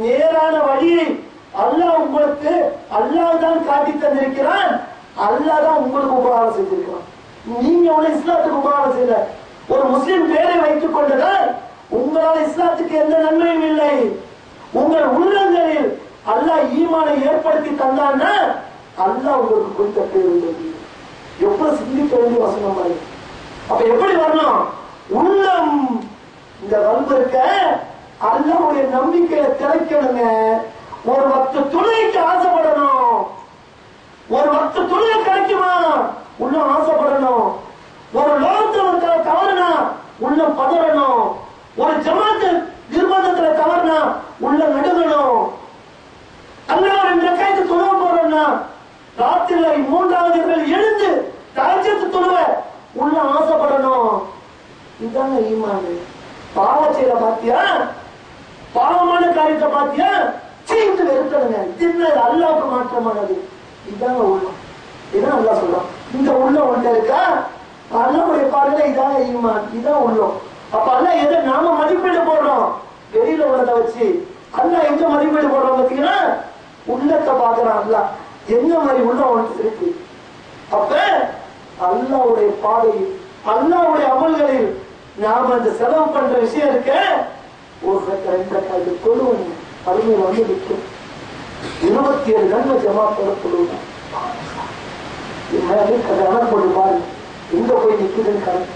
நேரான வழியை அல்லாஹ் உங்களுக்கு, அல்லாஹ் தான் காட்டி தந்திருக்கிறான். அல்லாஹ் தான் உங்களுக்கு உபகாரம் செய்திருக்கிறான். நீங்க உள்ள இஸ்லாத்துக்கு உபகாரம் செய்யல. ஒரு முஸ்லிம் பேரை வைத்துக் கொண்டதால் உங்களால் இஸ்லாத்துக்கு எந்த நன்மையும் இல்லை. உங்கள் உள்ளங்களில் அல்லாஹ் ஈமானை ஏற்படுத்தி தந்தான்னா அல்லாஹ் உங்களுக்கு குறித்த பேர் உள்ளது. எவ்வளவு சிந்திக்க வேண்டிய வசனம் பாருங்க. அப்ப எப்படி வரணும்? உள்ளம், இந்த வல்பு இருக்க அல்லாஹ்வுடைய நம்பிக்கையில திளைக்கணுங்க. ஒரு வக்து துணைக்கு ஆசைப்படணும். ஒரு வக்து துணை கிடைக்குமா உள்ள ஆசைப்படணும். ஒரு லோகத்துல தவறுனா உள்ள பதறணும். ஒரு ஜமாத்து நிர்பந்தத்துல தவறுனா உள்ள நடுங்கணும். அல்லாஹ் 2 ரக்காத்து தொழுவ போறோம்னா ராத்திரில 3வது எழுந்து தஹஜ்ஜத் தொழுவ உள்ள ஆசைப்படணும். இதாங்க ஈமான். பாவ செயல பாத்தியா, பாவமான காரியத்தை பாத்தியா, செய்து வெறுக்கணுங்க. இது அல்லாஹ்வுக்கு மாற்றமானது. இதாங்க உள்ளம். இதான் அல்லாஹ் சொல்றான். இந்த உள்ளம் ஒன்று இருக்கா, அல்லாஹ்வுடைய பார்வையில இதாங்க ஈமான், இதான் உள்ளம். அப்ப அல்லாஹ் எதை நாம மதிப்பீடு போடுறோம்? வெளியில உள்ளதை வச்சு. அல்லாஹ் எங்க மதிப்பீடு போடுறோம் பாத்தீங்கன்னா, உள்ளத்தை பாக்குறான் அல்லாஹ். என்ன மாதிரி உள்ளம் ஒன்று இருக்கு. அப்ப அல்லாஹ்வுடைய பாதையில், அல்லாஹ்வுடைய அமல்களில் நாம அந்த செலவு பண்ற விஷயம் இருக்க, ஒரு 2 ரக்காத்து தொழுவங்க அருமையில வந்து நிற்கும். 27 நன்மை ஜமாத்தோட தொழுவங்க. கணக்கு போட்டு பாருங்க எங்க போய் நிக்குதுன்னு கணக்கு.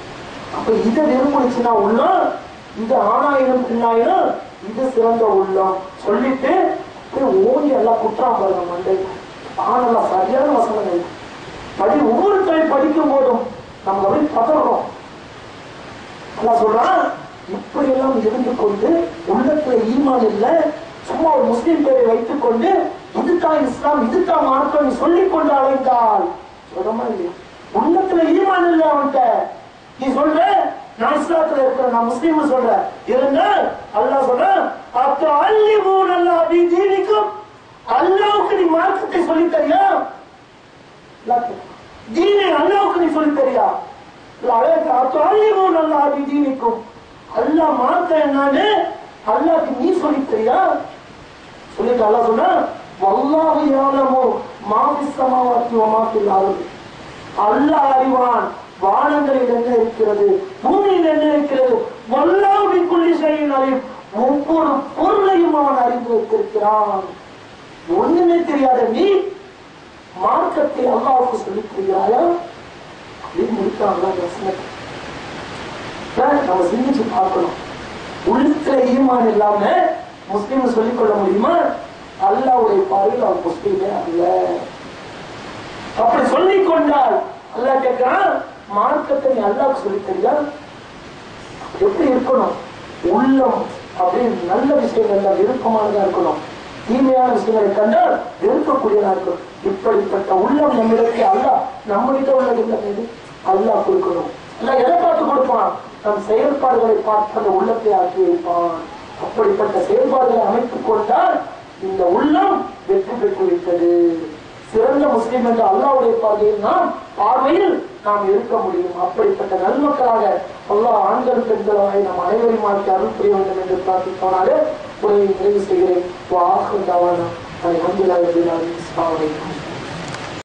அப்ப இதை விரும்பிச்சுன்னா உள்ளம், இது ஆணாயிரம் பெண்ணாயிரம், இது சிறந்த உள்ளம் சொல்லிட்டு ஓடி எல்லாம் குற்றாம் பாருங்க மண்டை. ஆனெல்லாம் சரியான வசனங்கள் ஒவ்வொரு தொழில் படிக்கும் போதும் நம்ம அப்படி பதறோம். அல்லாஹ் சொல்றான், இப்படி எல்லாம் இருந்து கொண்டு உள்ளத்துல ஈமான் இல்ல, சும்மா ஒரு முஸ்லிம் பேரை வைத்துக் கொண்டு இதுதான் இஸ்லாம், இதுதான் மார்க்கம் சொல்லிக் கொண்டு அழைத்தால் சொல்றமா இல்லையா? உள்ளத்துல ஈமான் இல்ல அவன்கிட்ட. நீ சொல்ற நான் இஸ்லாத்துல இருக்கிறேன், நான் முஸ்லீம் சொல்ற இருந்தால் அல்லாஹ் சொல்ற, அப்ப அல்லிமூன் அல்லாஹ் பி தீனிக்கும், அல்லாஹ்வுக்கு நீ மார்க்கத்தை சொல்லி தரியா? தீனை அல்லாஹ்வுக்கு நீ சொல்லி தரியா? அப்ப அல்லிமூன் அல்லாஹ் பி தீனிக்கும், அல்லாஹ் மார்க்கம் என்னன்னு அல்லாஹ்வுக்கு நீ சொல்லி தரியா? சொல்லிட்டு அல்லாஹ் சொன்னா, வல்லாஹு யஅலமு மா ஃபிஸ் ஸமாவாத்தி வ மா ஃபில் அர்தி, அல்லாஹ் அறிவான் வானங்களில் என்ன இருக்கிறது, பூமியில் என்ன இருக்கிறது. வல்லாஹு பிக்குல்லி ஷைஇன் அலீம், ஒவ்வொரு பொருளையும் அவன் அறிந்து வைத்திருக்கிறான். ஒண்ணுமே தெரியாத நீ மார்க்கத்தை அல்லாஹ்வுக்கு சொல்லித் தருகிறாயா? அப்படின்னு முடித்தாங்களா? நம்ம சிந்திச்சு பார்க்கணும். உள்ளத்துல ஈமான் இல்லாம முஸ்லீம் சொல்லிக் கொள்ள முடியுமா? அல்லாஹ்வுடைய பார்வையில் அவன் முஸ்லீமே அல்ல. அப்படி சொல்லிக் கொண்டால் அல்லாஹ் கேட்கிறான், மார்க்கத்தை நீ அல்லாஹ்வுக்கு சொல்லித் தரியா? எப்படி இருக்கணும்? உள்ளம் அப்படின்னு நல்ல விஷயங்கள்ல விருப்பமானதா இருக்கணும். தீமையான விஷயங்களை கண்டால் வெறுக்கக்கூடியதா இருக்கணும். இப்படிப்பட்ட உள்ளம் நம்மிடத்தில் அல்லாஹ் நம்ம கிட்ட உள்ளது இல்லை. அல்லாஹ் கொடுக்கணும். அல்லாஹ் எதை பார்த்து கொடுப்பான்? நம் செயல்பாடுகளை பார்த்து அந்த உள்ளத்தை ஆக்கி வைப்பான். அப்படிப்பட்ட செயல்பாடுகளை அமைத்துக் கொண்டால் இந்த உள்ளம் வெற்றி பெற்று விட்டது. சிறந்த முஸ்லிம் என்ற அல்லாஹ்வுடைய பார்வையில் நாம் இருக்க முடியும். அப்படிப்பட்ட நல்மக்களாக அல்லாஹ் ஆண்கள் பெண்களாக நம் அனைவரையும் மாற்றி அருள் புரிய வேண்டும் என்று பிரார்த்திப்போனாலே உரையை நிறைவு செய்கிறேன்.